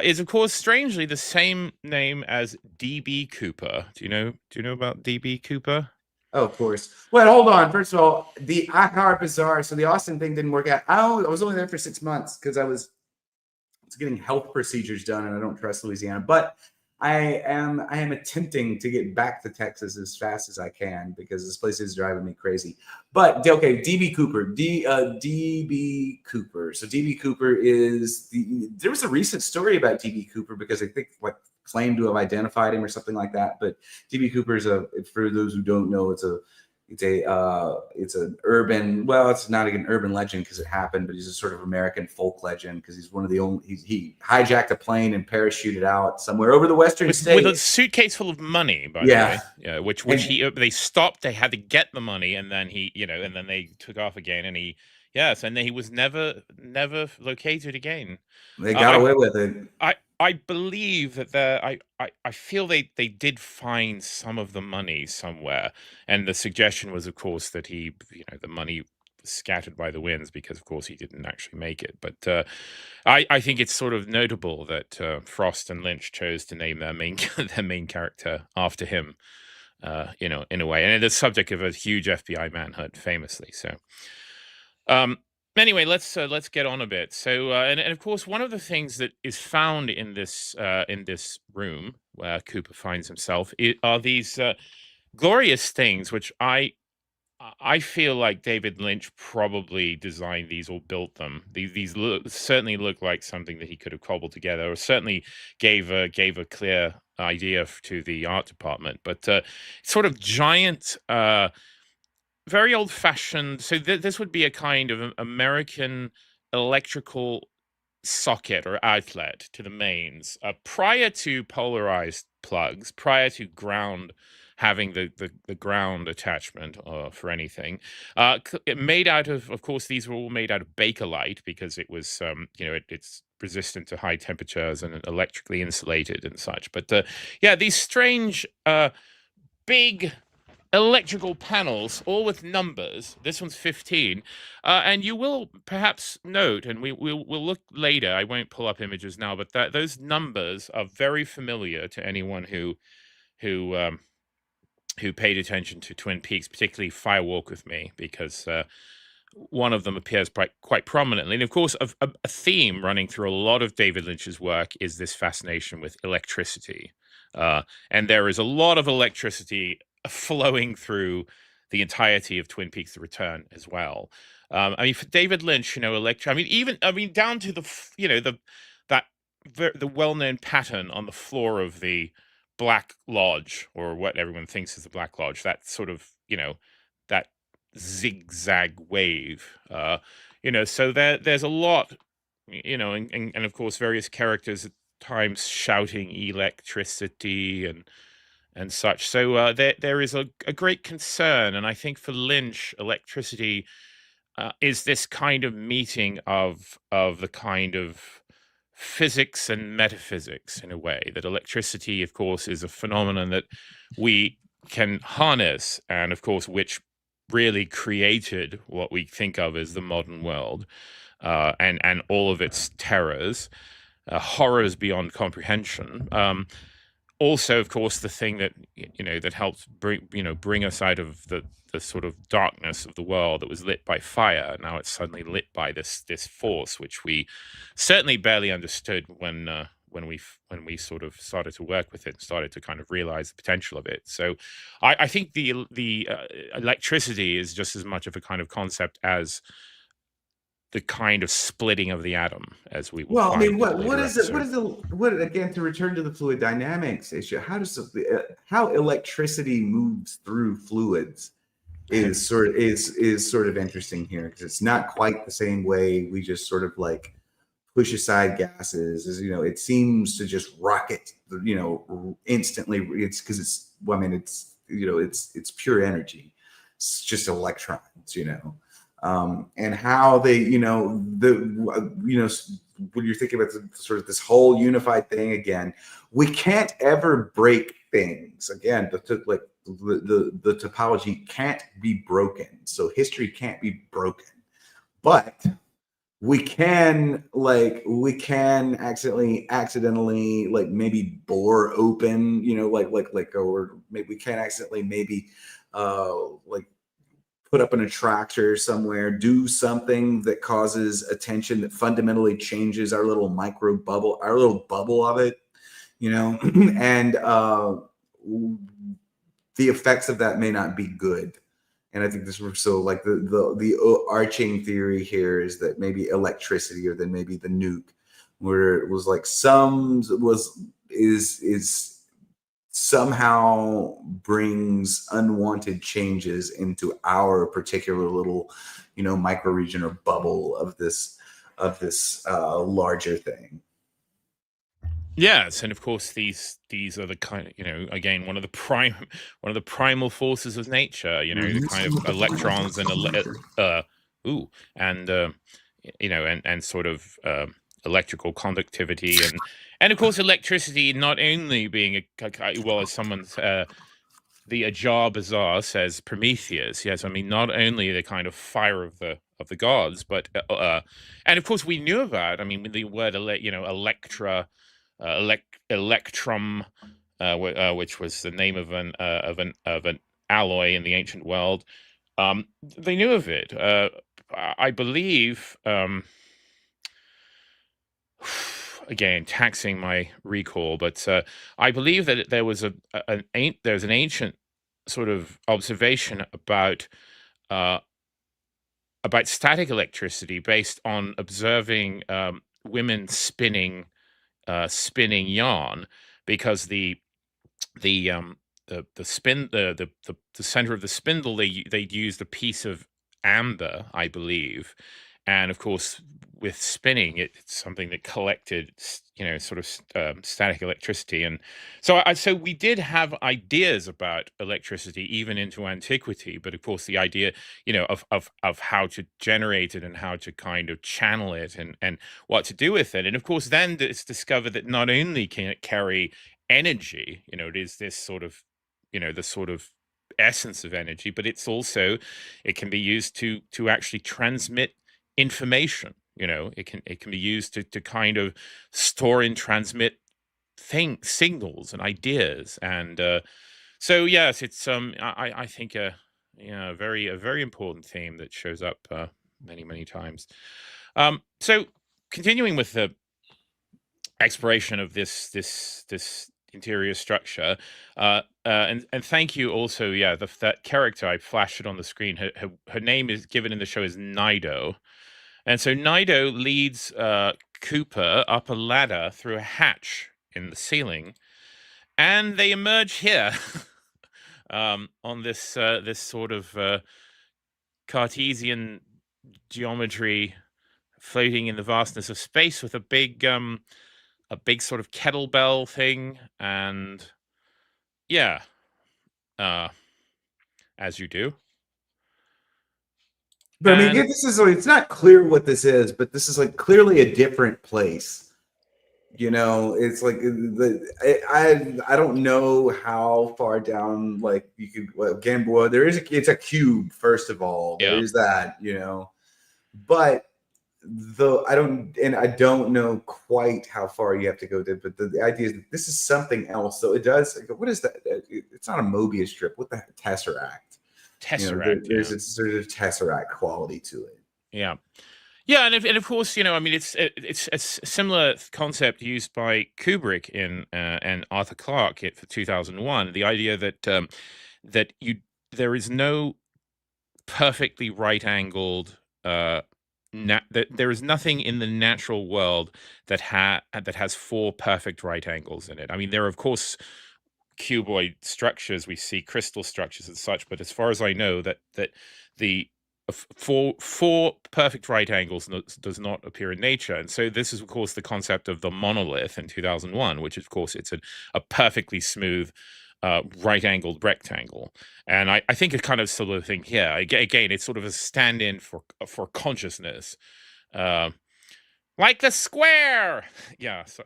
is of course strangely the same name as D.B. Cooper. Do you know about D.B. Cooper? Oh, of course. Well, hold on. First of all, how bizarre. So the Austin thing didn't work out. I was only there for 6 months because I was getting health procedures done, and I don't trust Louisiana. But I am attempting to get back to Texas as fast as I can because this place is driving me crazy. But okay, DB Cooper, DB Cooper. So DB Cooper there was a recent story about DB Cooper because I think claimed to have identified him or something like that. But DB Cooper is for those who don't know, it's an urban, well, it's not an urban legend because it happened, but he's a sort of American folk legend because he's one of the only, he hijacked a plane and parachuted out somewhere over the western states with a suitcase full of money, by the way. Yeah, which they stopped, they had to get the money, and then and then they took off again, and he was never located again. They got away with it. I believe that I feel they did find some of the money somewhere, and the suggestion was, of course, that the money was scattered by the winds because, of course, he didn't actually make it. But I think it's sort of notable that Frost and Lynch chose to name their main character after him, in a way, and it's the subject of a huge FBI manhunt, famously. So. Anyway, let's get on a bit. So, and of course, one of the things that is found in this room where Cooper finds himself are these glorious things, which I feel like David Lynch probably designed these or built them. These certainly look like something that he could have cobbled together, or certainly gave a clear idea to the art department. But sort of giant. Very old-fashioned. So this would be a kind of American electrical socket or outlet to the mains, prior to polarized plugs, prior to ground having the ground attachment for anything. Made out of course, these were all made out of Bakelite because it was, it's resistant to high temperatures and electrically insulated and such. But these strange, big electrical panels, all with numbers. This one's 15. And you will perhaps note, and we'll look later, I won't pull up images now, but those numbers are very familiar to anyone who paid attention to Twin Peaks, particularly Fire Walk with Me, because one of them appears quite prominently. And of course, a theme running through a lot of David Lynch's work is this fascination with electricity. And there is a lot of electricity flowing through the entirety of Twin Peaks: The Return as well. I mean, for David Lynch, down to the well-known pattern on the floor of the Black Lodge, or what everyone thinks is the Black Lodge, that sort of, that zigzag wave, so there's a lot, and of course various characters at times shouting electricity and such. So there is a great concern, and I think for Lynch, electricity is this kind of meeting of the kind of physics and metaphysics, in a way. That electricity, of course, is a phenomenon that we can harness, and of course, which really created what we think of as the modern world, and all of its terrors. horrors beyond comprehension. Also, of course, the thing that that helped bring us out of the sort of darkness of the world that was lit by fire. Now it's suddenly lit by this force, which we certainly barely understood when we sort of started to work with it and started to kind of realize the potential of it. So I think the electricity is just as much of a kind of concept as the kind of splitting of the atom, as we will Well, I find mean, in what later is it? episodes. What again? To return to the fluid dynamics issue, how electricity moves through fluids is sort of interesting here, because it's not quite the same way we just sort of like push aside gases. As it seems to just rocket, instantly. It's because it's well, I mean, it's pure energy. It's just electrons, and how they, when you're thinking about sort of this whole unified thing again, we can't ever break things. Again, the topology can't be broken, so history can't be broken, but we can accidentally like maybe bore open, or maybe we can accidentally maybe like put up an attractor somewhere, do something that causes attention that fundamentally changes our little micro bubble, our little bubble of it, and the effects of that may not be good. And I think this was so like the arching theory here is that maybe electricity, or then maybe the nuke, where it was like is somehow brings unwanted changes into our particular little, microregion or bubble of this larger thing. Yes, and of course these are the kind of, again, one of the primal forces of nature, the kind of electrons and and sort of electrical conductivity, and of course electricity not only being as someone's the Ajar Bazaar says, Prometheus. Yes, I mean, not only the kind of fire of the gods, but and of course we knew about. I mean, the word Electra, Electrum, which was the name of an alloy in the ancient world. They knew of it. I believe. Again, taxing my recall, but I believe that there was there's an ancient sort of observation about static electricity based on observing women spinning yarn, because the center of the spindle, they'd used a piece of amber, I believe, and of course with spinning it's something that collected sort of static electricity. And so we did have ideas about electricity even into antiquity, but of course the idea of how to generate it and how to kind of channel it and what to do with it. And of course then it's discovered that not only can it carry energy, it is this sort of the sort of essence of energy, but it can be used to actually transmit information. It can be used to kind of store and transmit signals and ideas. And so yes, it's I think a very important theme that shows up many times. So continuing with the exploration of this interior structure, and thank you also, that character, I flashed it on the screen, her name is given in the show as Nido. And so Nido leads Cooper up a ladder through a hatch in the ceiling, and they emerge here on this sort of Cartesian geometry, floating in the vastness of space, with a big sort of kettlebell thing. And as you do. But I mean, it's not clear what this is, but this is like clearly a different place. It's like I don't know how far down, like you could, again, it's a cube, first of all. There is that, but I don't know quite how far you have to go to, but the idea is that this is something else. So it does. What is that? It's not a Mobius strip. What the heck? Tesseract. Tesseract. There's a sort of Tesseract quality to it. Yeah. Yeah, and of course, I mean, it's a similar concept used by Kubrick in and Arthur Clarke for 2001. The idea that there is no perfectly right-angled that there is nothing in the natural world that has 4 perfect right angles in it. I mean, there are of course cuboid structures, we see crystal structures and such, but as far as I know, that the four perfect right angles does not appear in nature. And so this is of course the concept of the monolith in 2001, which of course it's a perfectly smooth right-angled rectangle. And I think a kind of similar thing here. Again, it's sort of a stand-in for consciousness, like the square. Yeah. So,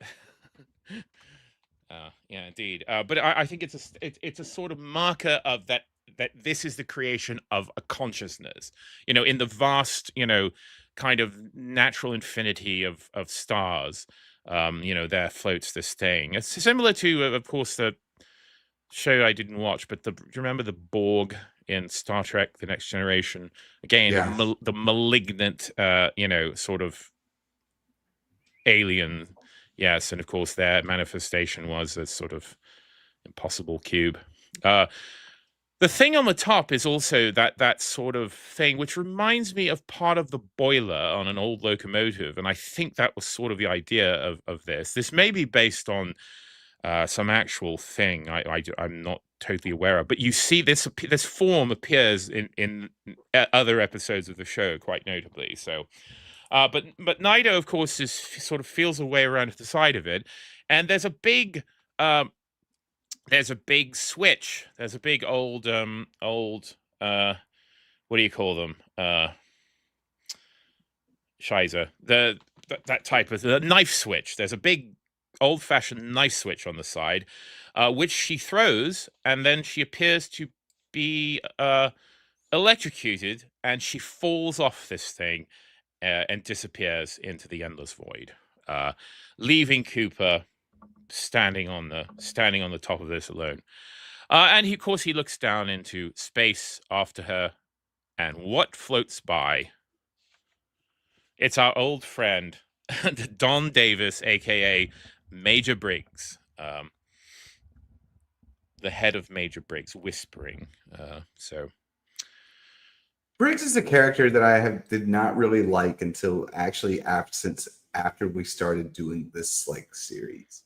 yeah, indeed. But I think it's a sort of marker of that this is the creation of a consciousness. In the vast, kind of natural infinity of stars. There floats this thing. It's similar to, of course, the show I didn't watch, but do you remember the Borg in Star Trek: The Next Generation? Again, Yeah. the malignant, sort of alien. Yes, and of course their manifestation was a sort of impossible cube. The thing on the top is also that sort of thing, which reminds me of part of the boiler on an old locomotive, and I think that was sort of the idea of this. This may be based on some actual thing I'm not totally aware of, but you see this form appears in other episodes of the show quite notably. So, but Nido, of course, sort of feels a way around to the side of it, and there's a big switch. There's a big old what do you call them? Shizer. That type of the knife switch. There's a big old-fashioned knife switch on the side, which she throws, and then she appears to be electrocuted, and she falls off this thing and disappears into the endless void, leaving Cooper standing on the top of this alone. And of course, he looks down into space after her, and what floats by? It's our old friend, Don Davis, aka Major Briggs, the head of Major Briggs, whispering. So Briggs is a character that I did not really like until actually after we started doing this series.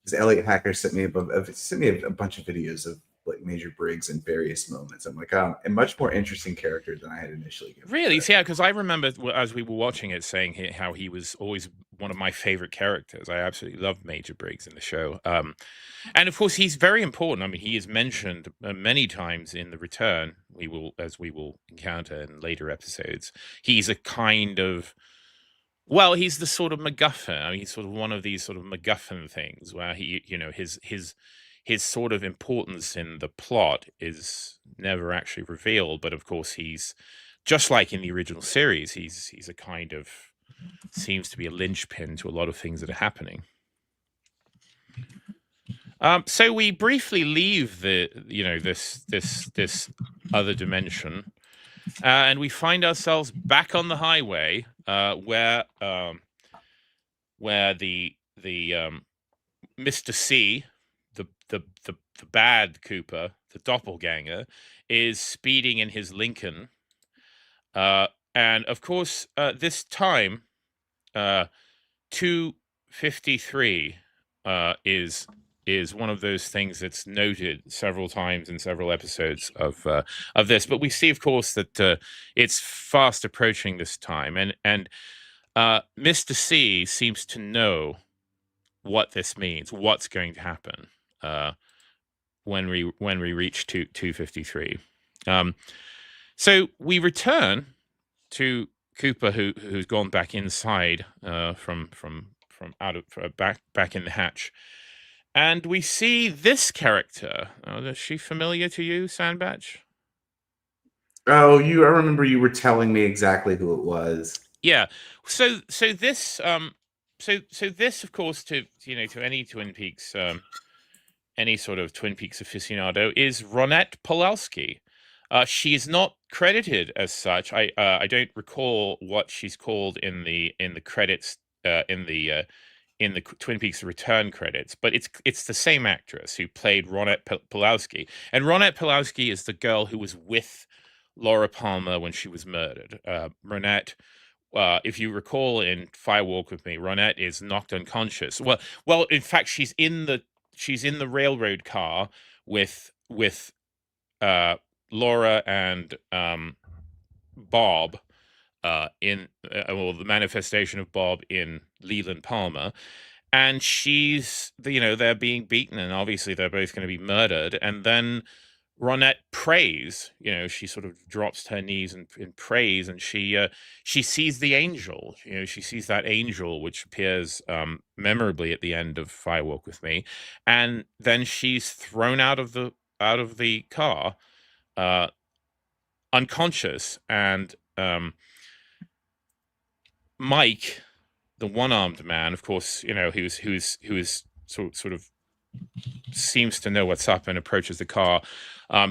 Because Elliot Hacker sent me a bunch of videos of Major Briggs in various moments. I'm like, a much more interesting character than I had initially given. Really? Yeah, because I remember as we were watching it saying how he was always one of my favorite characters. I absolutely loved Major Briggs in the show. And of course, he's very important. I mean, he is mentioned many times in The Return. As we will encounter in later episodes. He's a kind of, well, he's the sort of MacGuffin. I mean, he's sort of one of these sort of MacGuffin things where his sort of importance in the plot is never actually revealed. But of course, he's just like in the original series. He's a kind of, seems to be a linchpin to a lot of things that are happening. So we briefly leave this other dimension, and we find ourselves back on the highway, where the Mr. C, the bad Cooper, the doppelganger, is speeding in his Lincoln, and of course this time 253 is one of those things that's noted several times in several episodes of this. But we see, of course, that it's fast approaching this time, and Mr. C seems to know what this means, what's going to happen when we reach 253. So we return to Cooper, who's gone back inside from out of back in the hatch. And we see this character. Is she familiar to you, Sandbatch? Oh, I remember you were telling me exactly who it was. Yeah. So this so this, of course, to any Twin Peaks any sort of Twin Peaks aficionado, is Ronette Pawlowski. She is not credited as such. I don't recall what she's called in the credits in the Twin Peaks Return credits, but it's the same actress who played Ronette Pawlowski, and Ronette Pawlowski is the girl who was with Laura Palmer when she was murdered. Ronette, if you recall in Fire Walk with Me, Ronette is knocked unconscious. Well, in fact, she's in the railroad car with Laura and Bob in well, the manifestation of Bob in Leland Palmer, and they're being beaten, and obviously they're both going to be murdered, and then Ronette prays. She sort of drops to her knees and prays, and she sees the angel. She sees that angel which appears memorably at the end of Fire Walk with Me, and then she's thrown out of the car, unconscious, and Mike, the one-armed man, of course, who's sort of seems to know what's up and approaches the car,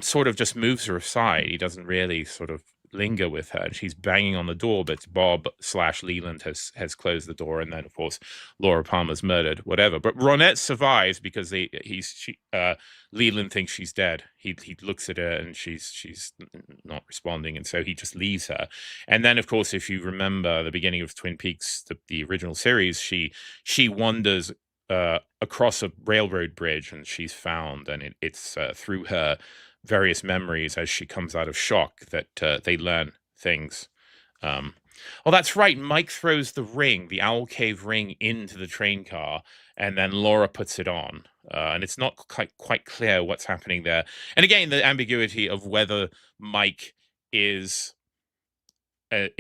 sort of just moves her aside. He doesn't really sort of linger with her, and she's banging on the door, but Bob/Leland has closed the door, and then of course Laura Palmer's murdered, whatever. But Ronette survives because Leland thinks she's dead. He looks at her and she's not responding, and so he just leaves her. And then of course, if you remember the beginning of Twin Peaks, the original series, she wanders across a railroad bridge, and she's found, and it's through her various memories as she comes out of shock that they learn things. Oh, that's right. Mike throws the Owl Cave ring, into the train car, and then Laura puts it on. And it's not quite clear what's happening there. And again, the ambiguity of whether Mike is a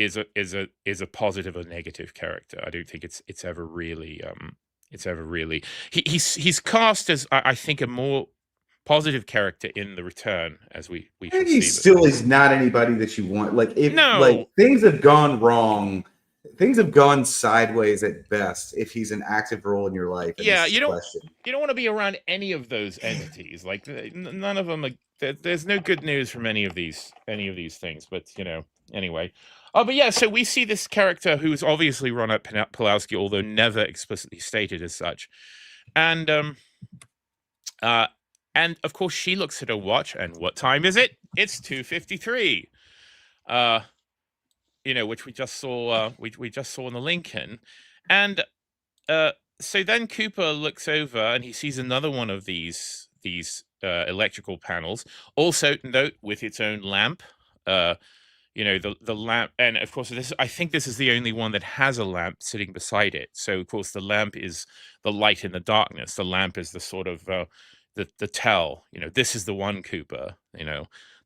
positive or negative character. I don't think it's ever really he's cast as, I think, a more positive character in the Return, as we shall see. He still is not anybody that you want. Like, if No. things have gone wrong, things have gone sideways at best if he's an active role in your life. Yeah, you don't want to be around any of those entities. Like, none of them. There's no good news from any of these things. But anyway. Oh, but yeah. So we see this character who is obviously Ronette Pawlowski, although never explicitly stated as such, and of course she looks at her watch, and what time is it? It's 2:53. Which we just saw. We just saw in the Lincoln, and so then Cooper looks over and he sees another one of these electrical panels, also note with its own lamp. The lamp, and of course I think this is the only one that has a lamp sitting beside it. So of course the lamp is the light in the darkness. The lamp is the sort of the tell. This is the one, Cooper.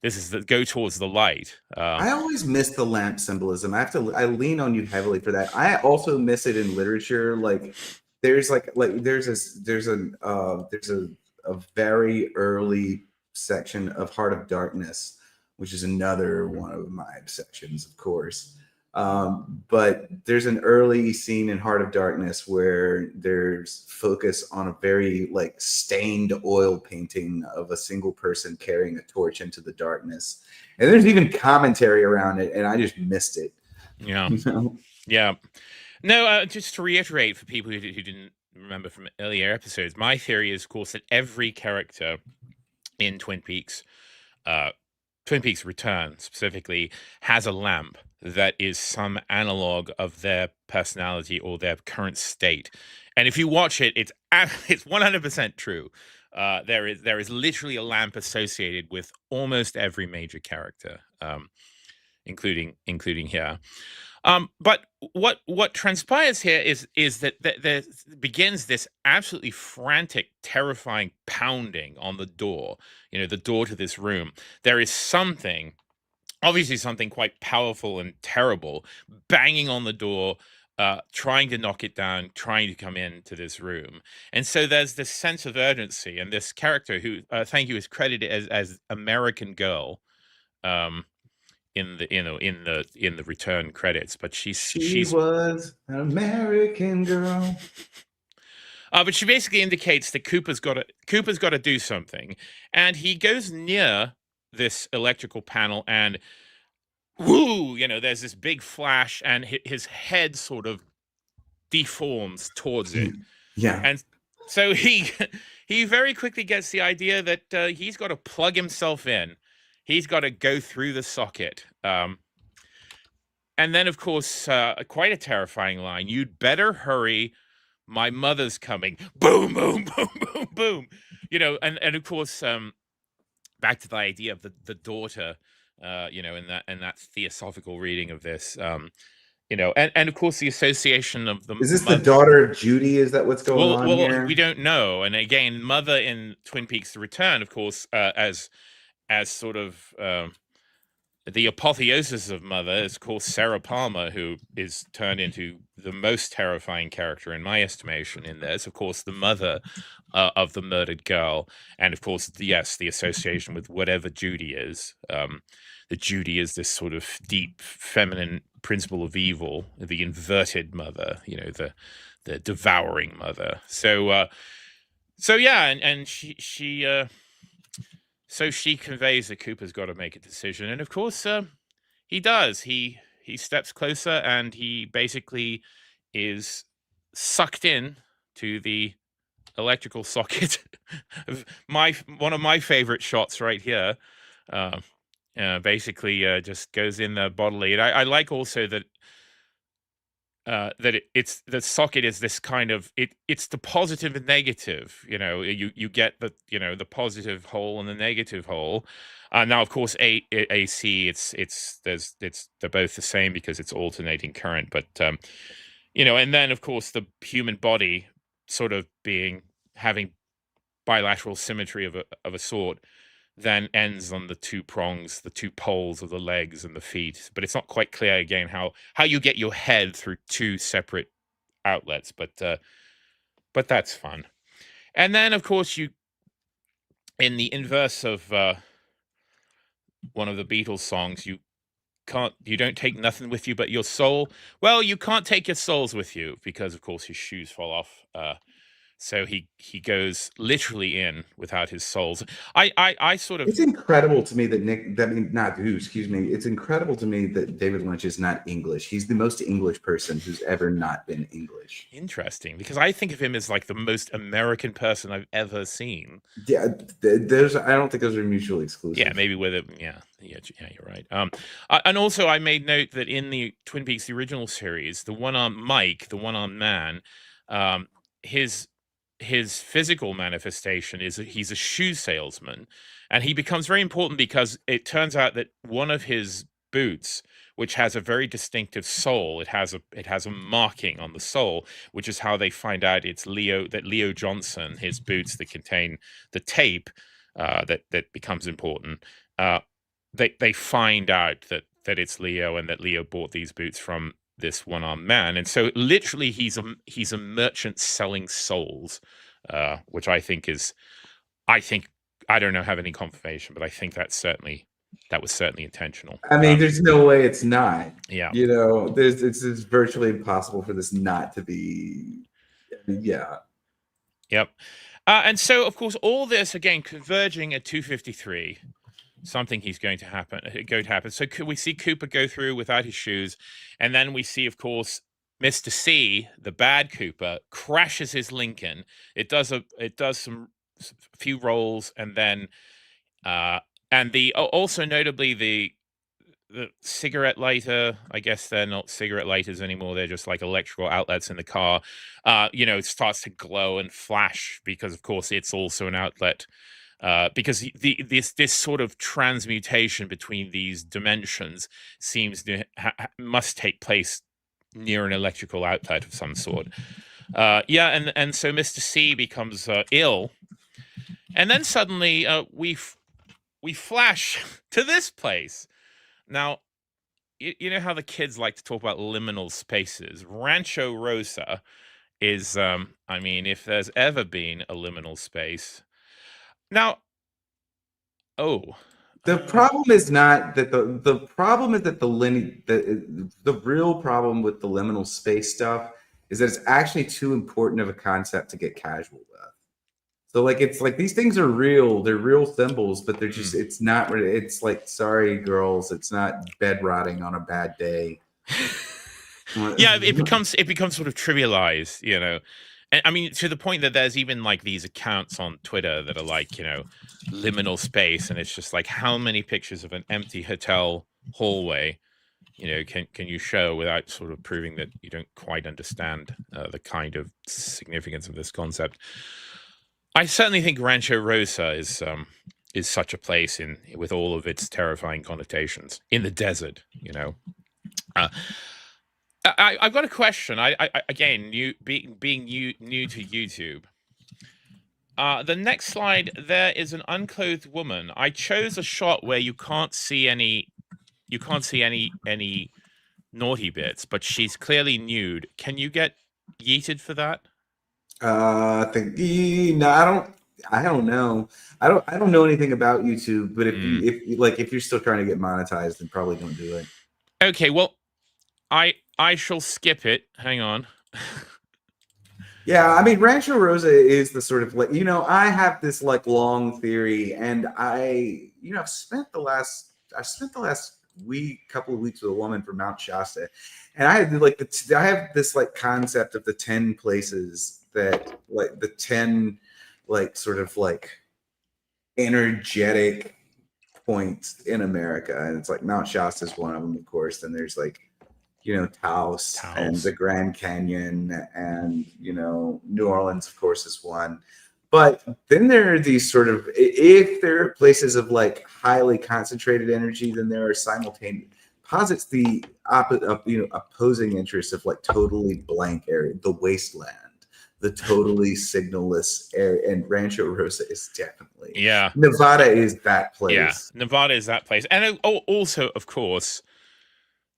This is the go towards the light. I always miss the lamp symbolism. I lean on you heavily for that. I also miss it in literature. Like, there's there's a very early section of Heart of Darkness, which is another one of my obsessions, of course. But there's an early scene in Heart of Darkness where there's focus on a very stained oil painting of a single person carrying a torch into the darkness. And there's even commentary around it, and I just missed it. Yeah. Yeah. No, just to reiterate for people who didn't remember from earlier episodes, my theory is, of course, that every character in Twin Peaks Return specifically, has a lamp that is some analog of their personality or their current state. And if you watch it, it's 100% true. There is literally a lamp associated with almost every major character, including here. But what transpires here is that there begins this absolutely frantic, terrifying pounding on the door. The door to this room. There is obviously something quite powerful and terrible, banging on the door, trying to knock it down, trying to come into this room. And so there's this sense of urgency, and this character who, thank you, is credited as American Girl, in the in the return credits, but She she's was an American girl. but she basically indicates that Cooper's got to do something, and he goes near this electrical panel, and whoo, there's this big flash, and his head sort of deforms towards it. Yeah. And so he very quickly gets the idea that he's got to plug himself in. He's got to go through the socket. And then, of course, quite a terrifying line. You'd better hurry. My mother's coming. Boom, boom, boom, boom, boom. And of course, back to the idea of the daughter, in that theosophical reading of this, and of course the association of the Is this the daughter of Judy? Is that what's going on here? We don't know. And again, mother in Twin Peaks: The Return, of course, as sort of the apotheosis of mother is, of course, Sarah Palmer, who is turned into the most terrifying character in my estimation in this. Of course, the mother of the murdered girl, and of course, yes, the association with whatever Judy is. That Judy is this sort of deep feminine principle of evil, the inverted mother, the devouring mother. So yeah, and she conveys that Cooper's got to make a decision, and of course, he does. He steps closer, and he basically is sucked in to the electrical socket. One of my favorite shots right here. Basically, just goes in there bodily. And I like also that it's the socket is this kind of it's the positive and negative. You get the positive hole and the negative hole. Now, of course, AC they're both the same because it's alternating current. But and then of course the human body sort of having bilateral symmetry of a sort, then ends on the two prongs, the two poles of the legs and the feet. But it's not quite clear again how you get your head through two separate outlets. But that's fun. And then, of course, in the inverse of one of the Beatles songs, you don't take nothing with you but your soul. Well, you can't take your souls with you because, of course, his shoes fall off. So he goes literally in without his souls. I sort of. It's incredible to me that It's incredible to me that David Lynch is not English. He's the most English person who's ever not been English. Interesting, because I think of him as like the most American person I've ever seen. Yeah, I don't think those are mutually exclusive. Yeah, maybe with it. Yeah, you're right. And also I made note that in the Twin Peaks, the original series, the one-armed Mike, the one-armed man, his physical manifestation is that he's a shoe salesman, and he becomes very important because it turns out that one of his boots, which has a very distinctive sole, it has a marking on the sole, which is how they find out it's Leo Johnson, his boots that contain the tape that becomes important. They find out that it's Leo, and that Leo bought these boots from this one-armed man. And so literally he's a merchant selling souls, which I think I don't know, have any confirmation, but I think that was certainly intentional. I mean, there's no way it's not. Yeah. It's virtually impossible for this not to be. Yeah. Yep. And so, of course, all this again converging at 2:53. Something going to happen. So we see Cooper go through without his shoes, and then we see, of course, Mr. C, the bad Cooper, crashes his Lincoln. It does some few rolls, and then and also notably the cigarette lighter. I guess they're not cigarette lighters anymore. They're just like electrical outlets in the car. It starts to glow and flash because, of course, it's also an outlet. Because this sort of transmutation between these dimensions seems to must take place near an electrical outlet of some sort. And so Mr. C becomes ill, and then suddenly we flash to this place. Now, you know how the kids like to talk about liminal spaces. Rancho Rosa is, if there's ever been a liminal space. Now, The problem is not that the problem is that the real problem with the liminal space stuff is that it's actually too important of a concept to get casual with. So like it's like these things are real, they're real symbols, but they're just it's not it's like sorry girls, it's not bed rotting on a bad day. Yeah, it becomes sort of trivialized, you know. And I mean, to the point that there's even like these accounts on Twitter that are like, you know, liminal space, and it's just like, how many pictures of an empty hotel hallway, you know, can you show without sort of proving that you don't quite understand the kind of significance of this concept? I certainly think Rancho Rosa is such a place with all of its terrifying connotations in the desert, you know. I've got a question. I again, being new to YouTube. The next slide, there is an unclothed woman. I chose a shot where you can't see any naughty bits, but she's clearly nude. Can you get yeeted for that? I think no, I don't know. I don't know anything about YouTube, but if you're still trying to get monetized, then probably don't do it. Okay, well, I shall skip it. Hang on. Yeah, I mean, Rancho Rosa is the sort of like, I have this like long theory, and I've spent the last couple of weeks with a woman from Mount Shasta, and I had like I have this like concept of the 10 places that like the 10 like sort of like energetic points in America, and it's like Mount Shasta is one of them, of course. Then there's like Taos and the Grand Canyon, and New Orleans, of course, is one. But then there are these sort of, if there are places of like highly concentrated energy, then there are simultaneous posits the opposing interests of like totally blank area, the wasteland, the totally signalless area, and Rancho Rosa is definitely Nevada is that place. Yeah, Nevada is that place, and also, of course,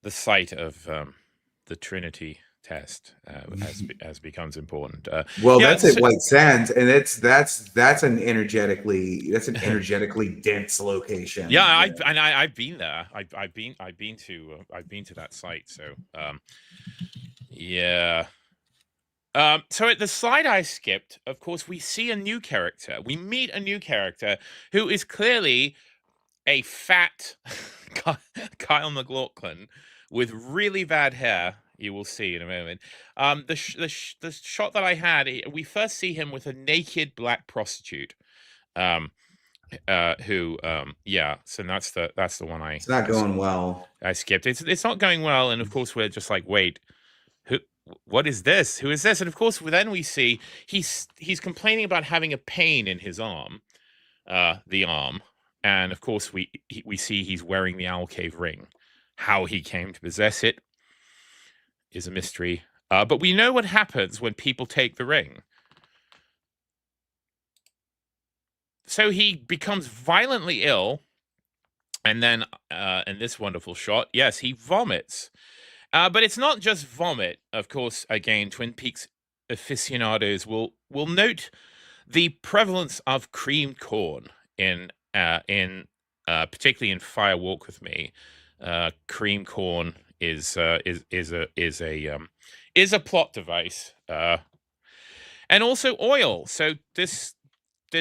the site of the Trinity test as becomes important. That's at White Sands, and that's an energetically dense location. Yeah, I've been there. I've been to that site. So yeah. So at the slide I skipped, of course, we see a new character. We meet a new character who is clearly a fat Kyle MacLachlan with really bad hair. You will see in a moment. The shot that I had, we first see him with a naked black prostitute. So that's the one it's not going well. I skipped. It's not going well, and of course we're just like, wait, what is this? Who is this? And of course, then we see he's complaining about having a pain in his arm, the arm, and of course we see he's wearing the Owl Cave ring. How he came to possess it is a mystery, but we know what happens when people take the ring. So he becomes violently ill, and then in this wonderful shot, yes, he vomits. But it's not just vomit. Of course, again, Twin Peaks aficionados will note the prevalence of creamed corn in particularly in Fire Walk with Me. Cream corn is a plot device, and also oil. So this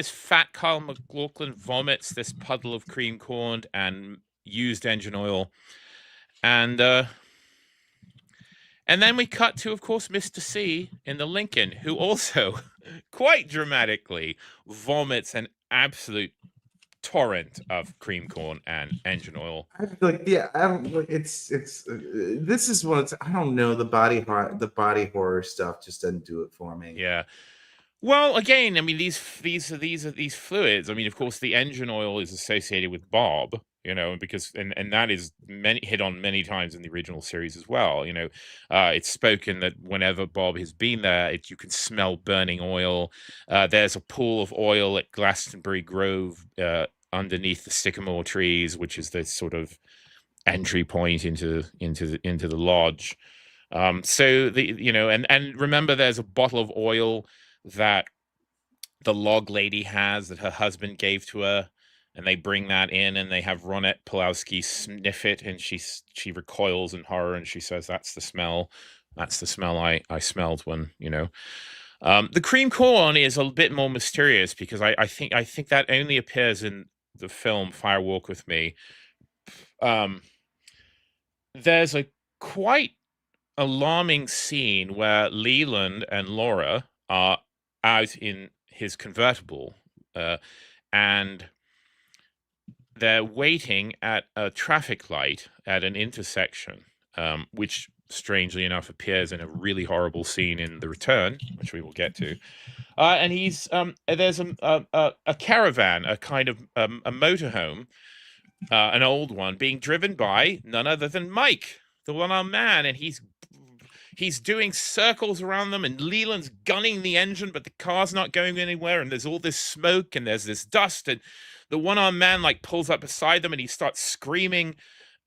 fat Kyle MacLachlan vomits this puddle of cream corn and used engine oil, and then we cut to, of course, Mr. C in the Lincoln, who also quite dramatically vomits an absolute torrent of cream corn and engine oil. I feel like, I don't like this is what I don't know. The body horror stuff just doesn't do it for me. Yeah. Well, again, I mean, these fluids. I mean, of course, the engine oil is associated with Bob, because and that is hit on many times in the original series as well. It's spoken that whenever Bob has been there, you can smell burning oil. There's a pool of oil at Glastonbury Grove underneath the sycamore trees, which is the sort of entry point into the lodge. So and remember, there's a bottle of oil that the log lady has that her husband gave to her and they bring that in, and they have Ronette Pulowski sniff it, and she recoils in horror, and she says, "That's the smell. That's the smell I smelled when, you know." The cream corn is a bit more mysterious because I think that only appears in the film Fire Walk with Me. There's a quite alarming scene where Leland and Laura are out in his convertible, and they're waiting at a traffic light at an intersection, which strangely enough appears in a really horrible scene in The Return, which we will get to. And there's a caravan, a kind of a motorhome, an old one, being driven by none other than Mike, the one-armed man, and he's doing circles around them, and Leland's gunning the engine, but the car's not going anywhere, and there's all this smoke, and there's this dust, and the one-armed man like pulls up beside them, and he starts screaming,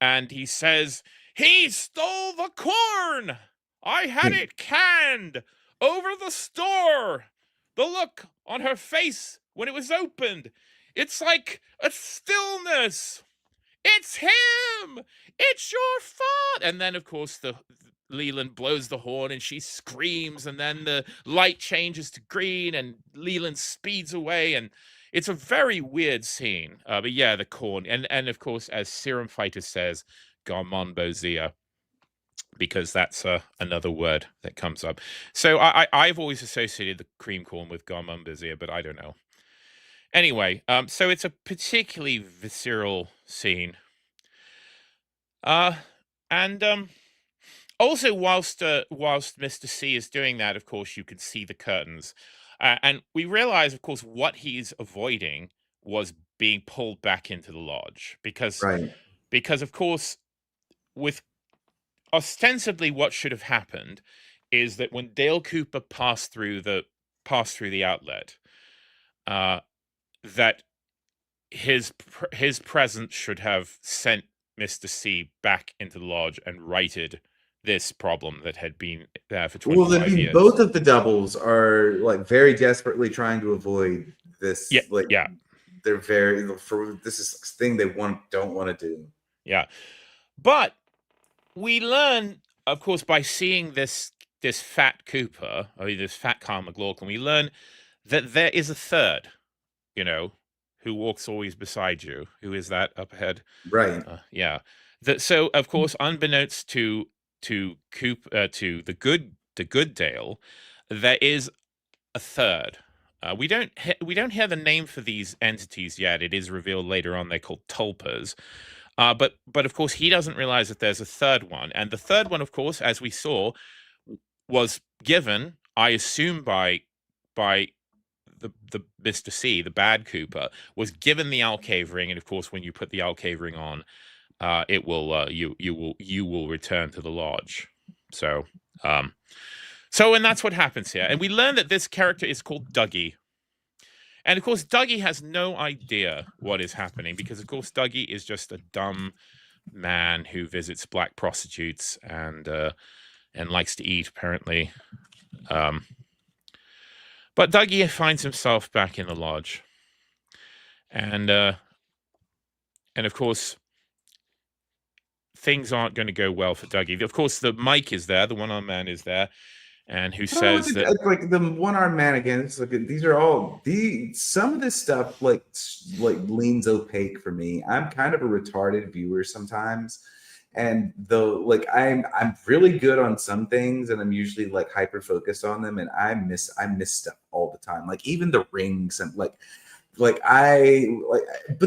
and he says, "He stole the corn! I had it canned over the store! The look on her face when it was opened, it's like a stillness! It's him! It's your fault!" And then, of course, Leland blows the horn, and she screams, and then the light changes to green, and Leland speeds away, and it's a very weird scene. But yeah, the corn, and of course, as Serum Fighter says, Garmonbozia, because that's another word that comes up. So I've always associated the cream corn with Garmonbozia, but I don't know. Anyway, so it's a particularly visceral scene. And also, whilst Mr. C is doing that, of course, you can see the curtains. And we realize, of course, what he's avoiding was being pulled back into the lodge. Because, of course, with ostensibly what should have happened is that when Dale Cooper passed through the outlet, that his presence should have sent Mr. C back into the lodge and righted this problem that had been there for 25 years. Both of the doubles are like very desperately trying to avoid this. They're this is a thing they don't want to do. Yeah, but we learn, of course, by seeing this fat Cooper, or this fat Carl McLaughlin, we learn that there is a third, you know, who walks always beside you. Who is that up ahead? Right. Yeah. So, of course, unbeknownst to Cooper, to the good Dale, there is a third. We don't hear the name for these entities yet. It is revealed later on. They're called tulpas. But of course, he doesn't realize that there's a third one. And the third one, of course, as we saw, was given, I assume, by the Mr. C, the bad Cooper, was given the Alcave ring. And of course, when you put the Alcave ring on, it will you will return to the lodge. So and that's what happens here. And we learn that this character is called Dougie. And of course, Dougie has no idea what is happening because, of course, Dougie is just a dumb man who visits black prostitutes and likes to eat, apparently. But Dougie finds himself back in the lodge, and of course, things aren't going to go well for Dougie. Of course, the Mike is there, the one-armed man is there. And who says that, like, the one-armed man again? It's like these are all some of this stuff like leans opaque for me. I'm kind of a retarded viewer sometimes, and though like I'm really good on some things, and I'm usually like hyper focused on them, and I miss stuff all the time. Like even the rings and but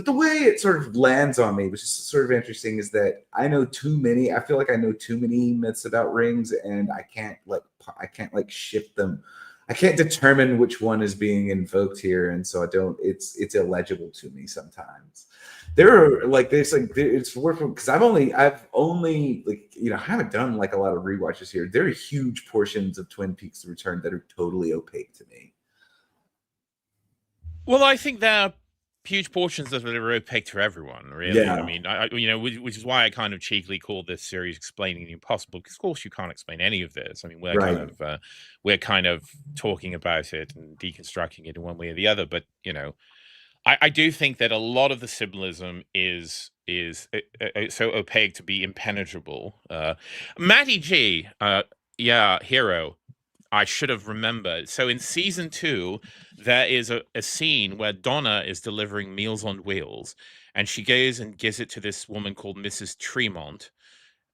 the way it sort of lands on me, which is sort of interesting, is that I feel like I know too many myths about rings, and I can't shift them. I can't determine which one is being invoked here, and so it's illegible to me sometimes. It's worth because I've only I haven't done like a lot of rewatches here. There are huge portions of Twin Peaks: The Return that are totally opaque to me. Well, I think there are huge portions that are opaque to everyone, really. Yeah. I mean, which is why I kind of cheekily called this series "Explaining the Impossible," because of course you can't explain any of this. I mean, we're kind of talking about it and deconstructing it in one way or the other. But I do think that a lot of the symbolism is so opaque to be impenetrable. Matty G, yeah, hero. I should have remembered. So in season 2, there is a scene where Donna is delivering Meals on Wheels, and she goes and gives it to this woman called Mrs. Tremont,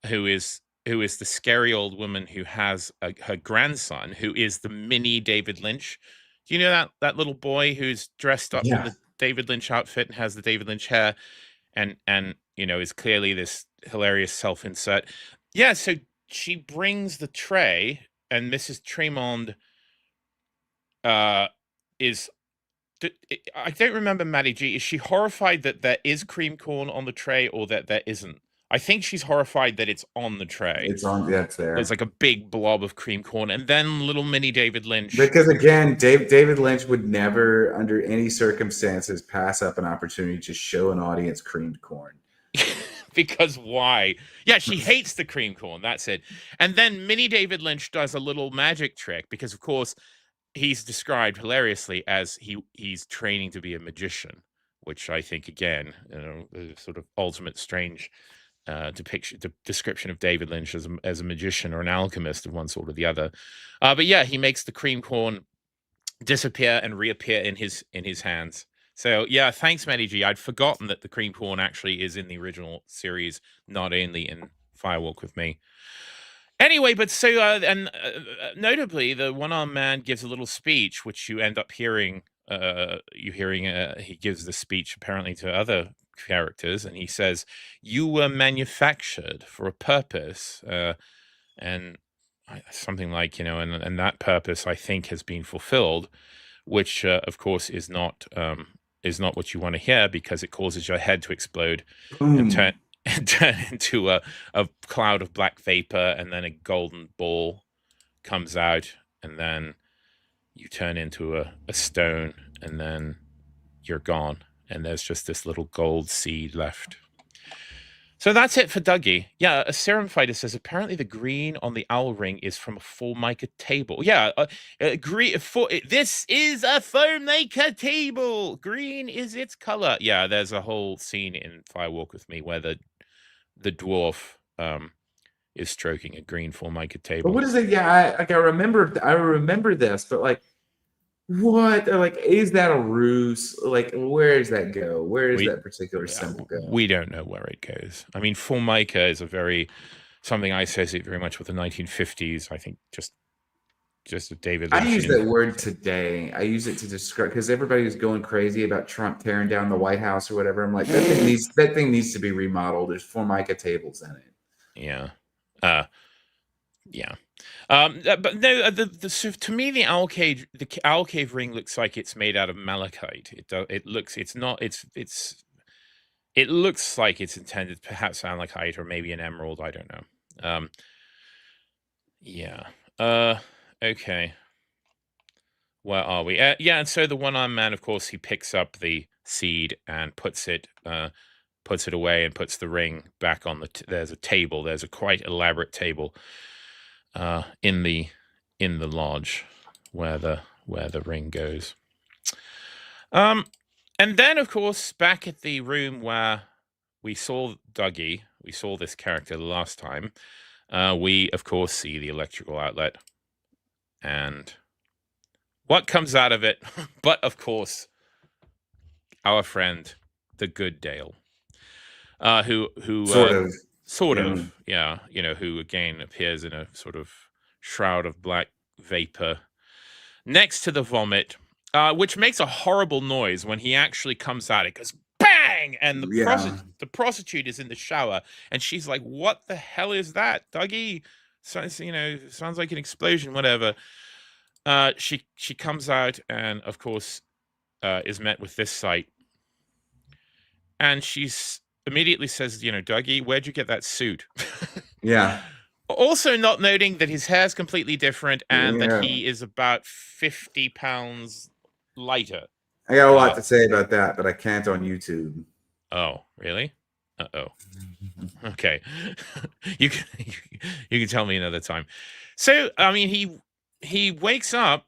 who is the scary old woman who has her grandson, who is the mini David Lynch. Do you know that little boy who's dressed up in Yeah. the David Lynch outfit and has the David Lynch hair, and is clearly this hilarious self-insert? Yeah, so she brings the tray, and Mrs. Tremond is. I don't remember Maddie G. Is she horrified that there is cream corn on the tray, or that there isn't? I think she's horrified that it's on the tray. It's on. Yeah, it's there. There's like a big blob of cream corn, and then little mini David Lynch. Because again, David Lynch would never, under any circumstances, pass up an opportunity to show an audience creamed corn. Because why? Yeah, she hates the cream corn. That's it. And then mini David Lynch does a little magic trick, because of course he's described hilariously as he's training to be a magician, which I think, again, the sort of ultimate strange description of David Lynch as a magician or an alchemist of one sort or the other. But yeah, he makes the cream corn disappear and reappear in his hands. So yeah, thanks, Matty G. I'd forgotten that the cream corn actually is in the original series, not only in Firewalk with Me. Anyway, but so notably, the one-armed man gives a little speech, which you end up hearing. He gives the speech apparently to other characters, and he says, "You were manufactured for a purpose," and something like, and that purpose, I think, has been fulfilled, which of course is not what you want to hear, because it causes your head to explode and turn into a cloud of black vapor, and then a golden ball comes out, and then you turn into a stone, and then you're gone, and there's just this little gold seed left. So that's it for Dougie. Yeah, a Serum Fighter says apparently the green on the owl ring is from a Formica table. Yeah, this is a Formica table. Green is its color. Yeah, there's a whole scene in Firewalk with Me where the dwarf is stroking a green Formica table. But what is it? Yeah, I remember this, but like, what? Like, is that a ruse? Like, where does that go? Where does that particular symbol go? We don't know where it goes. I mean, Formica is something I associate very much with the 1950s. I think just a David Lynch. I use that word today. I use it to describe, because everybody was going crazy about Trump tearing down the White House or whatever. I'm like, that thing needs to be remodeled. There's Formica tables in it. Yeah. Yeah. But no, to me, the owl cave ring looks like it's made out of malachite. It looks like it's intended, perhaps malachite or maybe an emerald. I don't know. Yeah. Okay. Where are we? Yeah, and so the one-armed man, of course, he picks up the seed and puts it away, and puts the ring back on there's a table. There's a quite elaborate table in the lodge where the ring goes. And then, of course, back at the room where we saw Dougie, we saw this character the last time, we, of course, see the electrical outlet. And what comes out of it but, of course, our friend, the good Dale, who sort of, yeah, who again appears in a sort of shroud of black vapor next to the vomit, which makes a horrible noise when he actually comes out. It goes bang, and the prostitute is in the shower, and she's like, "What the hell is that, Dougie?" Sounds like an explosion, whatever. She comes out, and of course is met with this sight, and she's immediately says, "Dougie, where'd you get that suit?" Yeah. Also not noting that his hair's completely different, and that he is about 50 pounds lighter. I got a lot to say about that, but I can't on YouTube. Oh, really? Uh-oh. Okay. You can tell me another time. So, I mean, he wakes up,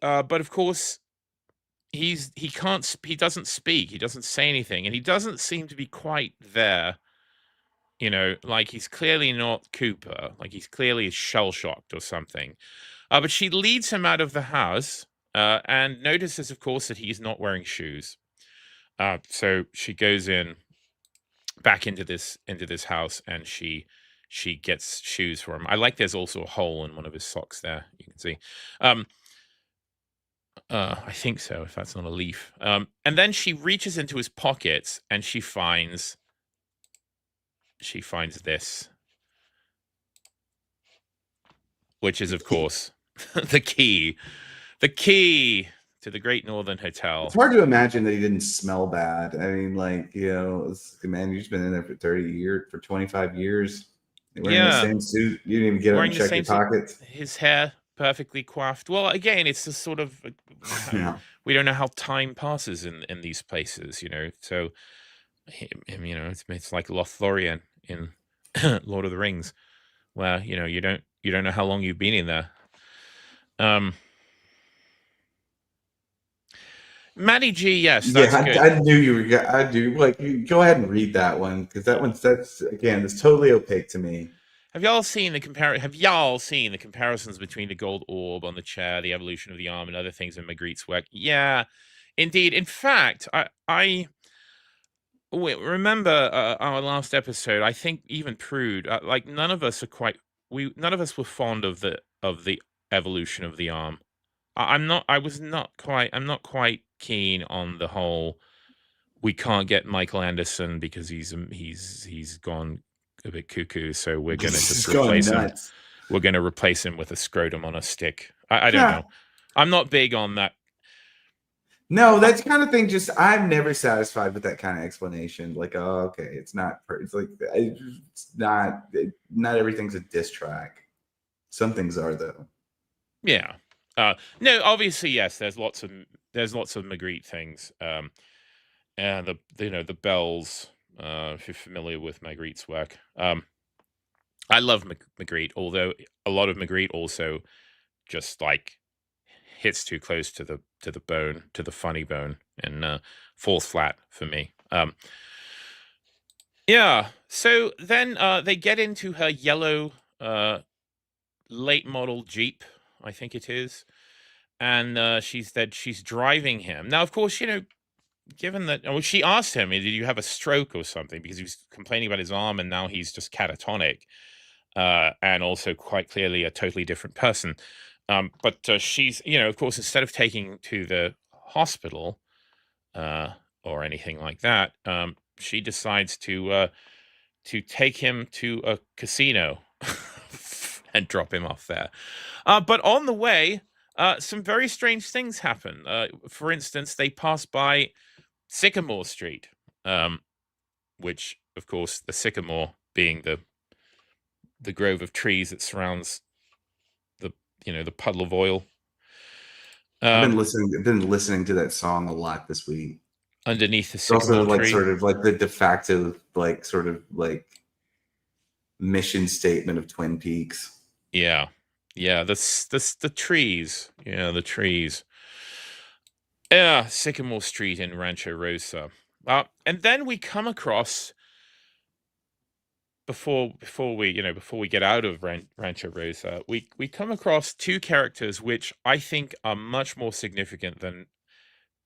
but of course, he doesn't speak, he doesn't say anything, and he doesn't seem to be quite there. Like he's clearly not Cooper, like he's clearly shell shocked or something. But she leads him out of the house, and notices, of course, that he's not wearing shoes. So she goes in back into this house, and she gets shoes for him. I like there's also a hole in one of his socks there. You can see. I think so, if that's not a leaf. And then she reaches into his pockets and she finds this, which is, of course, the key to the Great Northern Hotel. It's hard to imagine that he didn't smell bad. I mean, like, man, you've been in there for 30 years, for 25 years. You're wearing the same suit. You didn't even get up and check your pockets. His hair perfectly coiffed. Well, again, it's a sort of we don't know how time passes in these places, So, it's like Lothlorien in Lord of the Rings, where you don't know how long you've been in there. Matty G, yes, that's good. I knew you were. I do. Go ahead and read that one, because that's totally opaque to me. Have y'all seen the comparisons between the gold orb on the chair, the evolution of the arm, and other things in Magritte's work? Yeah, indeed. In fact, I remember our last episode. I think even Prude, none of us were fond of the evolution of the arm. I'm not quite keen on the whole. We can't get Michael Anderson because he's gone a bit cuckoo, so we're going to just replace him. We're going to replace him with a scrotum on a stick. I don't know. I'm not big on that. No, that kind of thing. I'm never satisfied with that kind of explanation. Like, oh, okay, it's not. It's like it's not. Not everything's a diss track. Some things are, though. Yeah. No, obviously, yes. There's lots of Magritte things. And the bells. If you're familiar with Magritte's work, I love Magritte. Although a lot of Magritte also just hits too close to the bone, to the funny bone, and falls flat for me. Yeah. So then they get into her yellow late model Jeep, I think it is, and she's driving him. Now, of course, given that, she asked him, "Did you have a stroke or something?" Because he was complaining about his arm, and now he's just catatonic, and also quite clearly a totally different person. But she's, of course, instead of taking to the hospital or anything like that, she decides to take him to a casino and drop him off there. But on the way, some very strange things happen. For instance, they pass by Sycamore Street, which, of course, the sycamore being the grove of trees that surrounds the puddle of oil. I've been listening to that song a lot this week. Underneath the sycamore also tree. Sort of like the de facto mission statement of Twin Peaks. Yeah. The trees. Yeah, the trees. Yeah, Sycamore Street in Rancho Rosa. And then we come across, before we get out of Rancho Rosa, we come across two characters which I think are much more significant than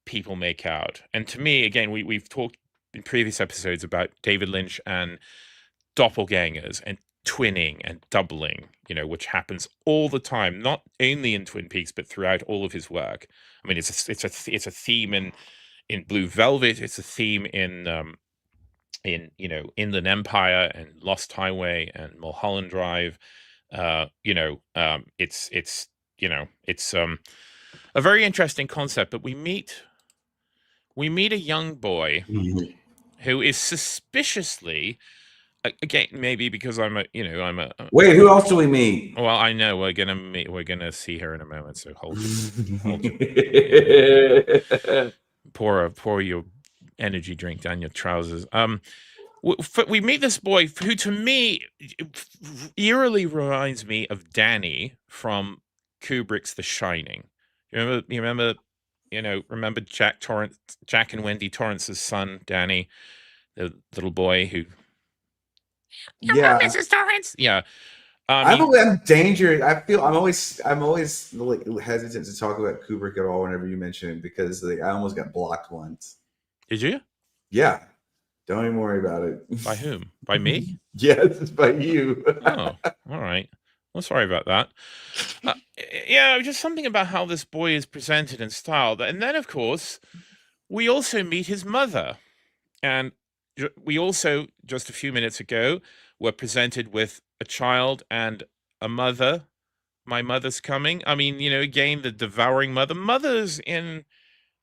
people make out. And to me, again, we've talked in previous episodes about David Lynch and doppelgangers and twinning and doubling, which happens all the time, not only in Twin Peaks but throughout all of his work. I mean, it's a theme in Blue Velvet. It's a theme in Inland Empire and Lost Highway and Mulholland Drive. It's a very interesting concept. But we meet a young boy who is suspiciously, again, maybe because I'm a wait, who else do we meet? Well, I know we're gonna see her in a moment, so hold pour your energy drink down your trousers. We meet this boy who, to me, eerily reminds me of Danny from Kubrick's The Shining. You remember remember Jack and Wendy Torrance's son, Danny, the little boy who. Yeah, Mrs. Torrance. Yeah. I'm dangerous. I'm always like hesitant to talk about Kubrick at all whenever you mention him because I almost got blocked once. Did you? Yeah. Don't even worry about it. By whom? By me? Yes, it's by you. Oh, all right. Well, sorry about that. Yeah, just something about how this boy is presented and styled. And then, of course, we also meet his mother. And we also, just a few minutes ago, were presented with a child and a mother. My Mother's Coming. I mean, again, the devouring mother. Mothers in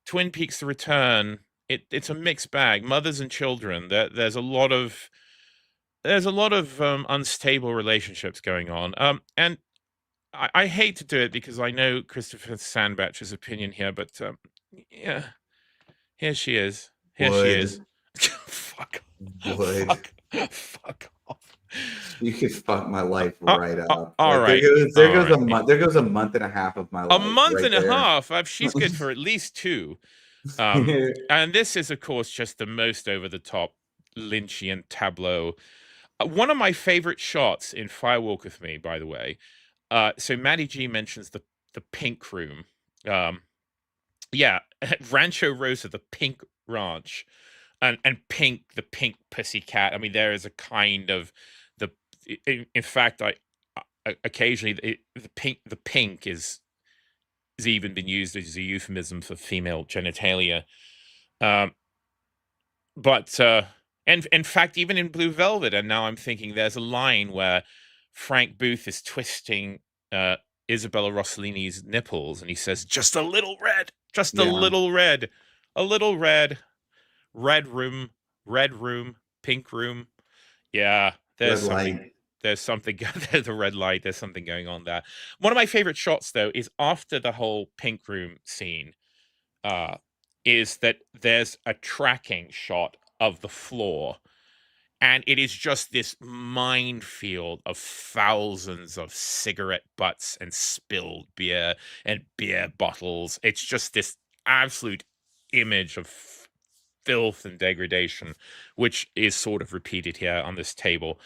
Twin Peaks: The Return, it's a mixed bag. Mothers and children. There's a lot of unstable relationships going on. And I hate to do it because I know Christopher Sandbatch's opinion here, but yeah, here she is. Here she is. Fuck. Fuck off. You could fuck my life right up. All right. There goes a month and a half of my life. A month and a half. She's good for at least 2. And this is, of course, just the most over the top Lynchian tableau. One of my favorite shots in Firewalk with Me, by the way. So Maddie G mentions the pink room. Yeah, Rancho Rosa, the pink ranch, and Pink, the pink pussycat. I mean, there is a kind of in fact, I occasionally the pink is even been used as a euphemism for female genitalia. But and in fact, even in Blue Velvet, and now I'm thinking there's a line where Frank Booth is twisting Isabella Rossellini's nipples, and he says, "Just a little red, just a little red, a little red, red room, pink room." Yeah, there's something. There's a red light. There's something going on there. One of my favorite shots, though, is after the whole pink room scene. Is that there's a tracking shot of the floor, and it is just this minefield of thousands of cigarette butts and spilled beer and beer bottles. It's just this absolute image of filth and degradation, which is sort of repeated here on this table.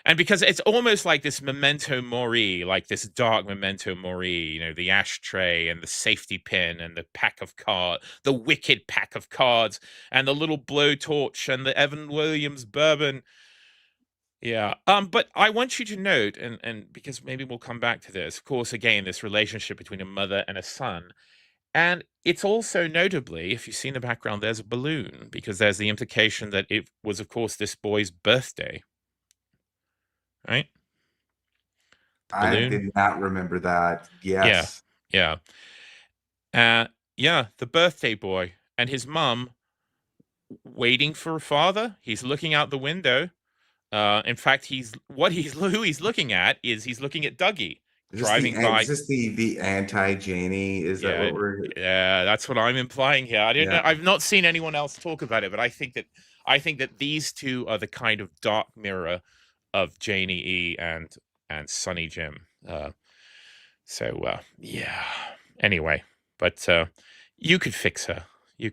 And because it's almost like this memento mori, like this dark memento mori, the ashtray and the safety pin and the pack of cards, the wicked pack of cards, and the little blowtorch and the Evan Williams bourbon. Yeah. But I want you to note, and because maybe we'll come back to this, of course, again, this relationship between a mother and a son. And it's also notably, if you see in the background, there's a balloon, because there's the implication that it was, of course, this boy's birthday. Right? I did not remember that. Yes. Yeah. Yeah, the birthday boy and his mom waiting for a father. He's looking out the window. In fact, who he's looking at is he's looking at Dougie driving by. Is this the anti-Janie? Is that what we're? Yeah, that's what I'm implying here. I don't know. I've not seen anyone else talk about it, but I think that these two are the kind of dark mirror of Janie E and Sonny Jim. Yeah. Anyway, but you could fix her. I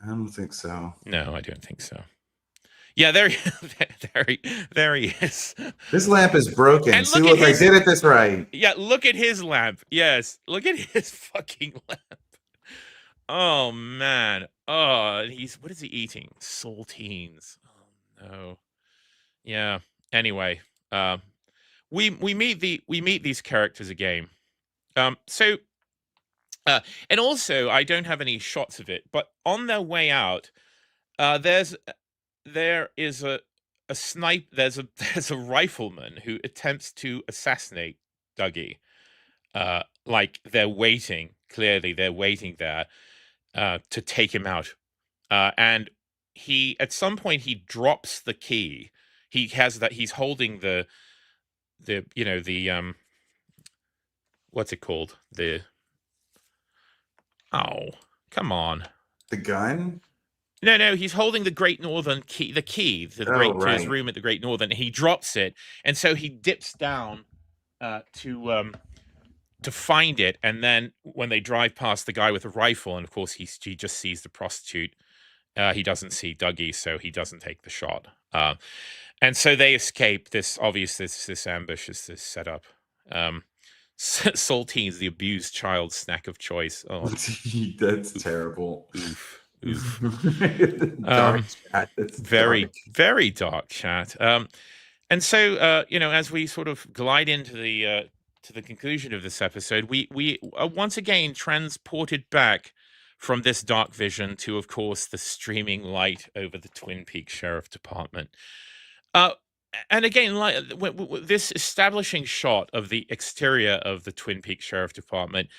don't think so. No, I don't think so. Yeah, there he is. This lamp is broken. And see, look, I did it this right. Yeah, look at his lamp. Yes, look at his fucking lamp. Oh man. Oh, what is he eating? Saltines. Oh no. Yeah. Anyway, we meet these characters again. So, and also I don't have any shots of it, but on their way out, there is a snipe. There's a rifleman who attempts to assassinate Dougie. Like they're waiting. Clearly, they're waiting there to take him out. And at some point he drops the key. He's holding the what's it called? Come on. The gun? No, he's holding the Great Northern key, to his room at the Great Northern. He drops it, and so he dips down to to find it, and then when they drive past the guy with a rifle, and of course he just sees the prostitute, he doesn't see Dougie, so he doesn't take the shot. And so they escape this ambush is this setup. Saltine's the abused child's snack of choice. Oh, that's terrible. Oof. Oof. Dark chat. That's very dark. very dark chat. And so as we sort of glide into the conclusion of this episode, we are once again transported back from this dark vision to, of course, the streaming light over the Twin Peaks Sheriff Department. And again, like this establishing shot of the exterior of the Twin Peaks Sheriff Department,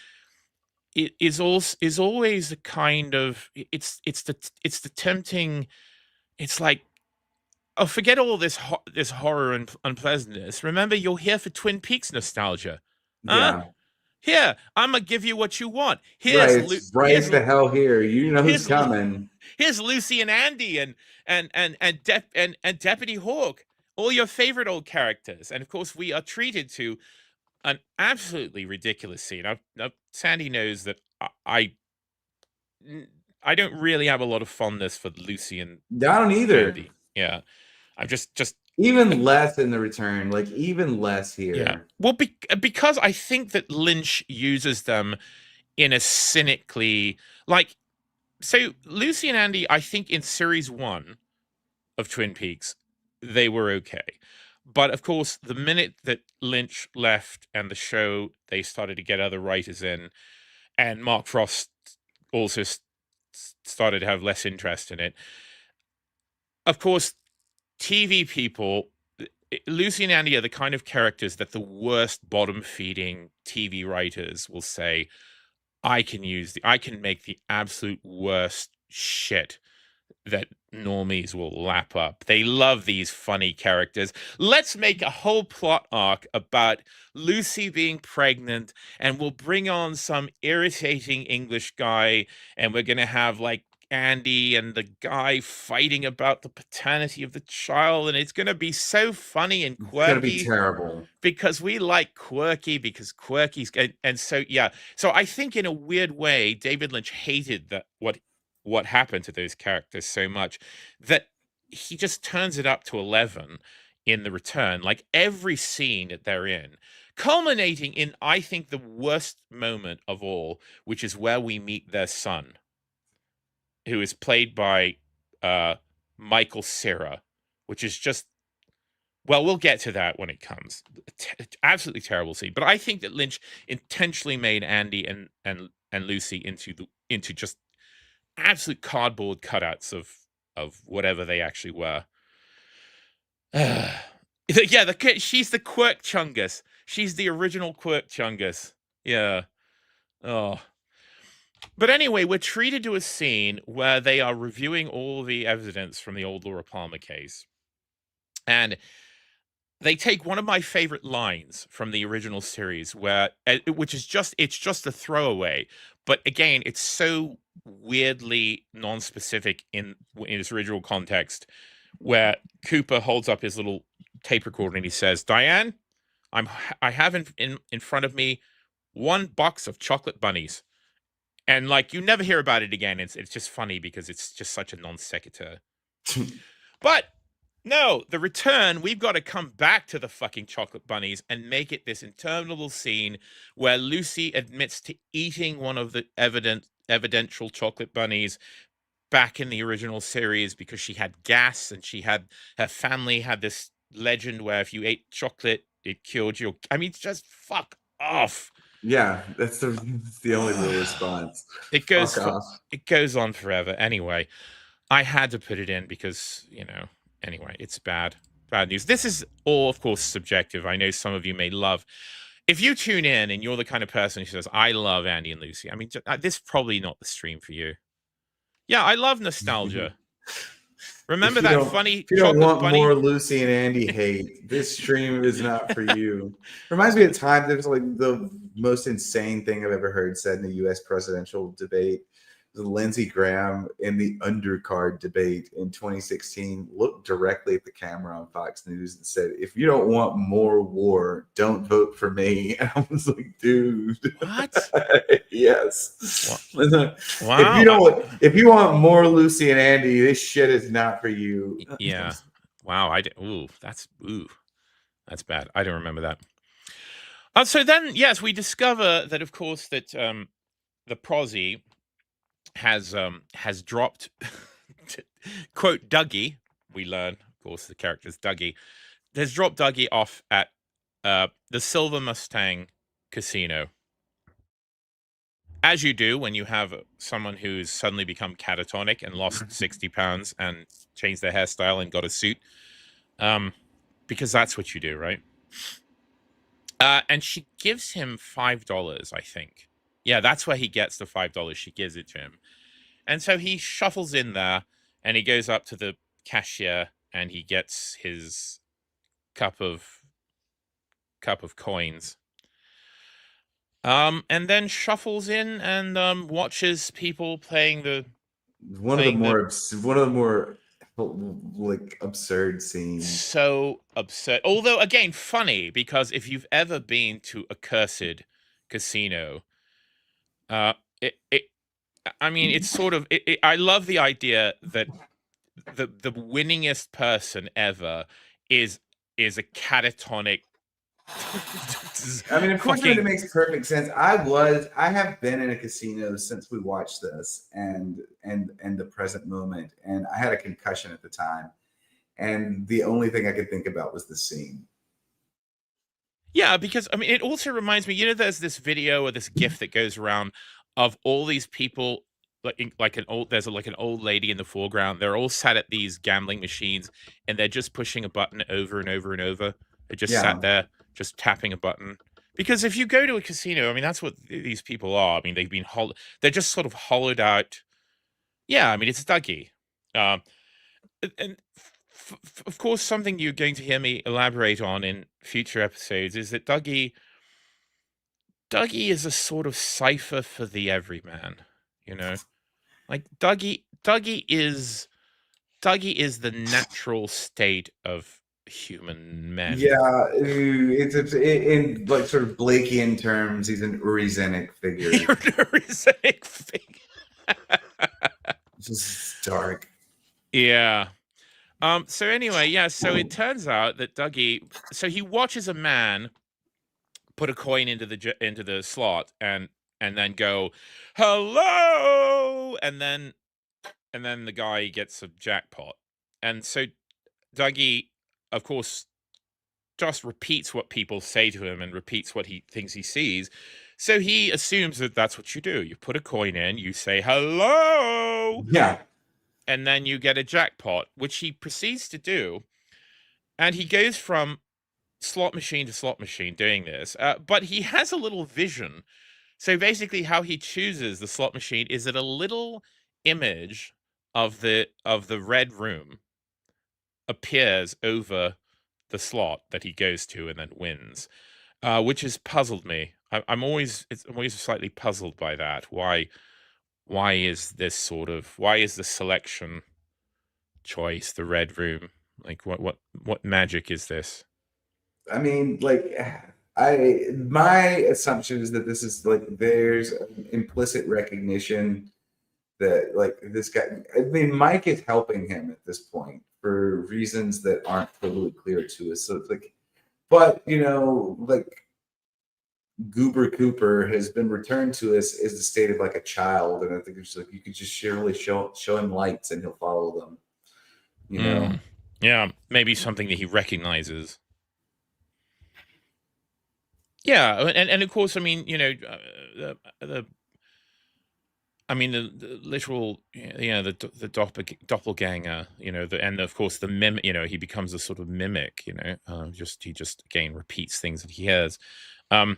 it is always a kind of it's the tempting. It's like, oh, forget all this horror and unpleasantness. Remember, you're here for Twin Peaks nostalgia. Yeah. Here, I'm gonna give you what you want. Here's right the hell here. You know who's coming. Here's Lucy and Andy and Deputy Hawk, all your favorite old characters. And of course, we are treated to an absolutely ridiculous scene. Now Sandy knows that I don't really have a lot of fondness for Lucy and I don't either. Andy. Yeah, I'm just even less in the return, like even less here. Yeah, well, because I think that Lynch uses them in a cynically, like, so Lucy and Andy, I think in series 1 of Twin Peaks, they were okay. But of course, the minute that Lynch left and the show, they started to get other writers in, and Mark Frost also started to have less interest in it. Of course, TV people, Lucy and Andy are the kind of characters that the worst bottom-feeding TV writers will say, I can make the absolute worst shit that normies will lap up. They love these funny characters. Let's make a whole plot arc about Lucy being pregnant, and we'll bring on some irritating English guy, and we're going to have like Andy and the guy fighting about the paternity of the child, and it's going to be so funny and quirky. It's going to be terrible because we like quirky, because quirky's and so yeah. So I think in a weird way, David Lynch hated that what happened to those characters so much that he just turns it up to 11 in the return. Like every scene that they're in, culminating in, I think, the worst moment of all, which is where we meet their son, who is played by Michael Cera, which is just, well, we'll get to that when it comes. Absolutely terrible scene. But I think that Lynch intentionally made Andy and Lucy into just absolute cardboard cutouts of whatever they actually were. Yeah, she's the Quirk Chungus. She's the original Quirk Chungus. Yeah. Oh. But anyway, we're treated to a scene where they are reviewing all the evidence from the old Laura Palmer case. And they take one of my favorite lines from the original series, which is just a throwaway. But again, it's so weirdly non-specific in its original context, where Cooper holds up his little tape recorder and he says, Diane, I have in front of me 1 box of chocolate bunnies. And like, you never hear about it again. It's just funny because it's just such a non sequitur. But no, the return, we've got to come back to the fucking chocolate bunnies and make it this interminable scene where Lucy admits to eating one of the evidential chocolate bunnies back in the original series because she had gas, and her family had this legend where if you ate chocolate, it killed you. I mean, just fuck off. Yeah, that's the only real response. It goes on forever. Anyway, I had to put it in because, anyway, it's bad news. This is all, of course, subjective. I know some of you may love. If you tune in and you're the kind of person who says, I love Andy and Lucy, I mean, this is probably not the stream for you. Yeah, I love nostalgia. Remember that funny? If you don't want more Lucy and Andy hate, this stream is not for you. Reminds me of time. There was like the most insane thing I've ever heard said in the U.S. presidential debate. Lindsey Graham in the undercard debate in 2016 looked directly at the camera on Fox News and said, "If you don't want more war, don't vote for me." And I was like, dude, What? yes. Wow. If you want more Lucy and Andy, this shit is not for you. Yeah. Wow. Ooh, that's bad. I don't remember that. So then, yes, we discover that, of course, that the prosy has dropped quote Dougie. We learn, of course, the character's Dougie. Has dropped Dougie off at the Silver Mustang Casino. As you do when you have someone who's suddenly become catatonic and lost 60 pounds and changed their hairstyle and got a suit. Because that's what you do, right? And she gives him $5, I think. Yeah, that's where he gets the $5. She gives it to him. And so he shuffles in there and he goes up to the cashier and he gets his cup of coins. And then shuffles in and watches people playing the one of the more like absurd scenes. So absurd. Although again, funny, because if you've ever been to a cursed casino, I mean, it's sort of. I love the idea that the winningest person ever is a catatonic. I mean, unfortunately, it makes perfect sense. I have been in a casino since we watched this and the present moment, and I had a concussion at the time, and the only thing I could think about was the scene. Yeah, because I mean, it also reminds me. You know, there's this video or this GIF that goes around of all these people. There's an old lady in the foreground. They're all sat at these gambling machines, and they're just pushing a button over and over and over. They just sat there, just tapping a button. Because if you go to a casino, I mean, that's what these people are. I mean, they're just sort of hollowed out. Yeah, I mean, it's Dougie. And of course, something you're going to hear me elaborate on in future episodes is that Dougie is a sort of cipher for the everyman. You know, like Dougie is the natural state of human men. Yeah, it's in like sort of Blakean terms, he's an Urizenic figure. Urizenic figure. Just dark. Yeah. So anyway, yeah. So it turns out that Dougie. So he watches a man put a coin into the slot and then go, hello, and then the guy gets a jackpot, and so Dougie, of course, just repeats what people say to him and repeats what he thinks he sees. So he assumes that that's what you do. You put a coin in, you say hello, yeah, and then you get a jackpot, which he proceeds to do, and he goes from slot machine to slot machine doing this, but he has a little vision. So basically how he chooses the slot machine is that a little image of the red room appears over the slot that he goes to and then wins, which has puzzled me. I'm always slightly puzzled by that. Why is the selection choice the red room? Like what magic is this? I mean, like, my assumption is that this is like there's an implicit recognition that like this guy. I mean, Mike is helping him at this point for reasons that aren't totally clear to us. So it's like, but you know, like Goober Cooper has been returned to us as the state of like a child, and I think it's like you could just surely show him lights and he'll follow them. You know. Yeah, maybe something that he recognizes. Yeah, and of course, I mean, you know, the literal, you know, the doppelganger, you know, and of course the mimic, you know, he becomes a sort of mimic, you know, he just again repeats things that he hears. But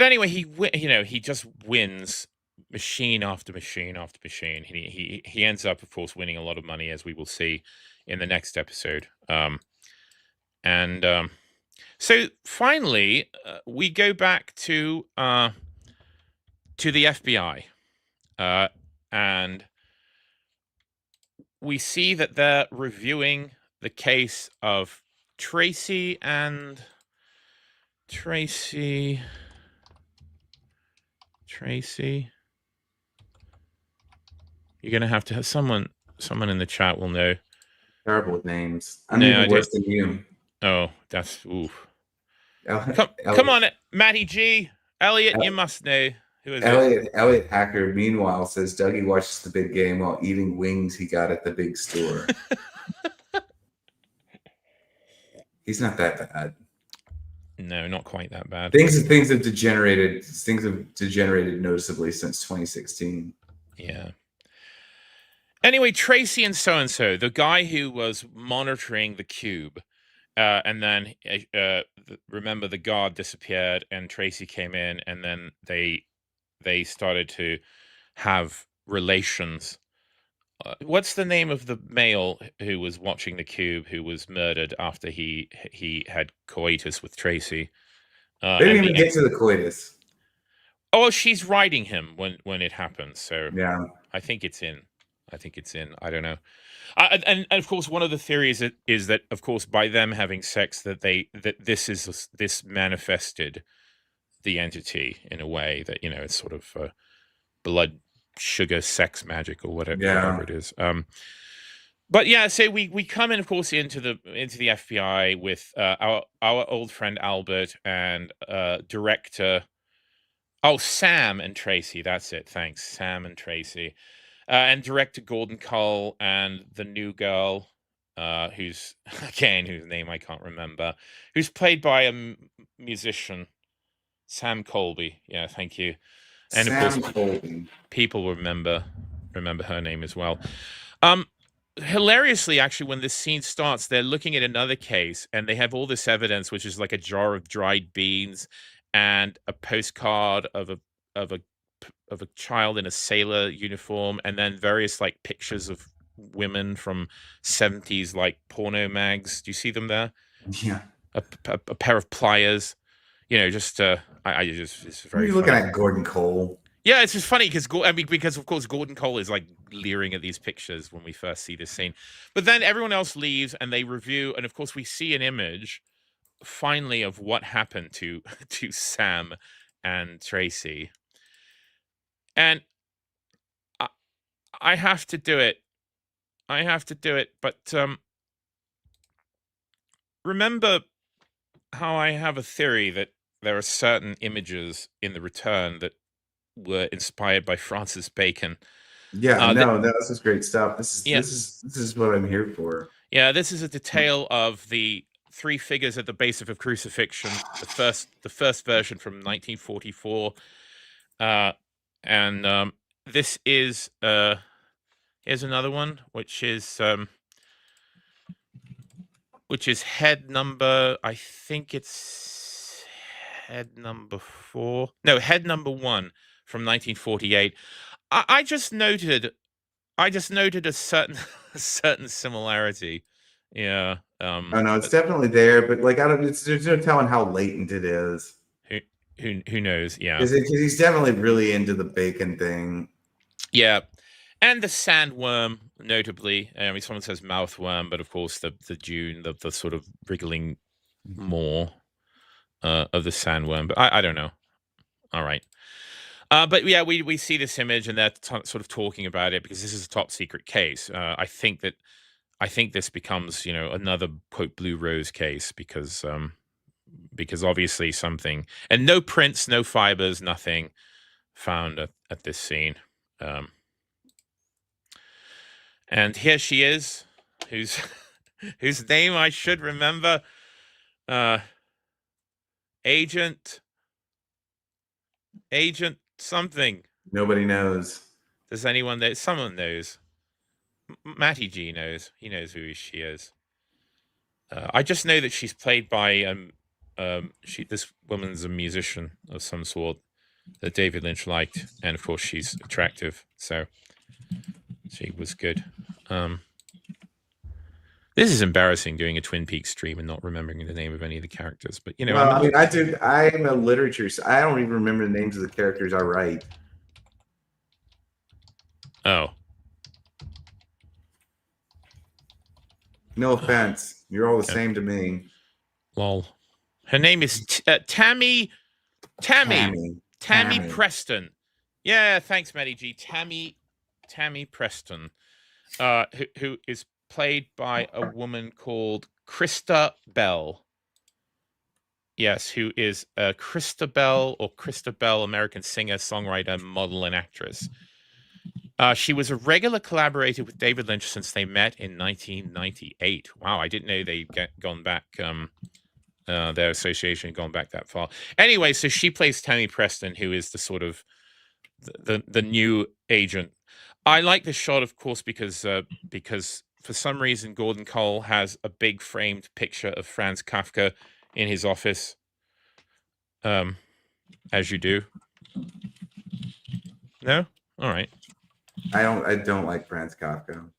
anyway, he just wins machine after machine after machine. He ends up, of course, winning a lot of money, as we will see in the next episode. So finally, we go back to the FBI, and we see that they're reviewing the case of Tracy. You're gonna have to have someone in the chat will know. Terrible with names. I'm No, even worse than you. Oh, that's oof. Come on, Matty G. Elliot, you must know. Who is it? Elliot Hacker, meanwhile, says Dougie watches the big game while eating wings he got at the big store. He's not that bad. No, not quite that bad. Things have degenerated. Things have degenerated noticeably since 2016. Yeah. Anyway, Tracy and so, the guy who was monitoring the cube, and then remember the guard disappeared, and Tracy came in, and then they started to have relations. What's the name of the male who was watching the cube who was murdered after he had coitus with Tracy? They didn't even get to the coitus. Oh, she's riding him when it happens. So yeah, I think it's in. I don't know. And of course, one of the theories is that, of course, by them having sex, that this manifested the entity in a way that, you know, it's sort of blood sugar sex magic or whatever it is. But yeah, so we come in, of course, into the FBI with our old friend Albert and director. Oh, Sam and Tracy. That's it. Thanks, Sam and Tracy. And director Gordon Cole and the new girl, whose name I can't remember, who's played by a musician, Sam Colby. Yeah, thank you. And Sam of course, Colby. People remember her name as well. Hilariously, actually, when this scene starts, they're looking at another case, and they have all this evidence, which is like a jar of dried beans and a postcard of a child in a sailor uniform, and then various like pictures of women from 70s like porno mags. Do you see them there? Yeah. A pair of pliers. You know, just it's very. What are you looking at, Gordon Cole? Yeah, it's just funny because of course Gordon Cole is like leering at these pictures when we first see this scene, but then everyone else leaves and they review, and of course we see an image finally of what happened to Sam and Tracy. And I have to do it. But remember how I have a theory that there are certain images in The Return that were inspired by Francis Bacon. Yeah, this is great stuff. This is what I'm here for. Yeah, this is a detail of the three figures at the base of a crucifixion. The first version from 1944. And this is here's another one, which is head number. I think it's head number 4. No, head number 1 from 1948. I just noted a certain similarity. Yeah. Oh no, it's definitely there, but like there's no telling how latent it is. Who knows? Yeah, because he's definitely really into the bacon thing. Yeah, and the sandworm, notably. I mean, someone says mouthworm, but of course the dune, the sort of wriggling maw of the sandworm. But I don't know. All right. But yeah, we see this image, and they're sort of talking about it because this is a top secret case. I think this becomes, another quote Blue Rose case because obviously something, and no prints, no fibers, nothing found at this scene. And here she is, whose name I should remember. Agent something. Nobody knows. Does anyone know? Someone knows. Matty G knows. He knows who she is. I just know that she's played by this woman's a musician of some sort that David Lynch liked, and of course she's attractive, so she was good. This is embarrassing, doing a Twin Peaks stream and not remembering the name of any of the characters. But I'm a literature, so I don't even remember the names of the characters I write. Oh. No offense. You're all the Yeah. same to me. Lol. Her name is Tammy Preston. Yeah, thanks, Matty G. Tammy Preston, who is played by a woman called Krista Bell. Yes, who is a Krista Bell, American singer, songwriter, model, and actress. She was a regular collaborator with David Lynch since they met in 1998. Wow, I didn't know they'd gone back. Their association had gone back that far. Anyway, so she plays Tammy Preston, who is the sort of the new agent. I like this shot, of course, because for some reason Gordon Cole has a big framed picture of Franz Kafka in his office, as you do. No, all right. I don't like Franz Kafka.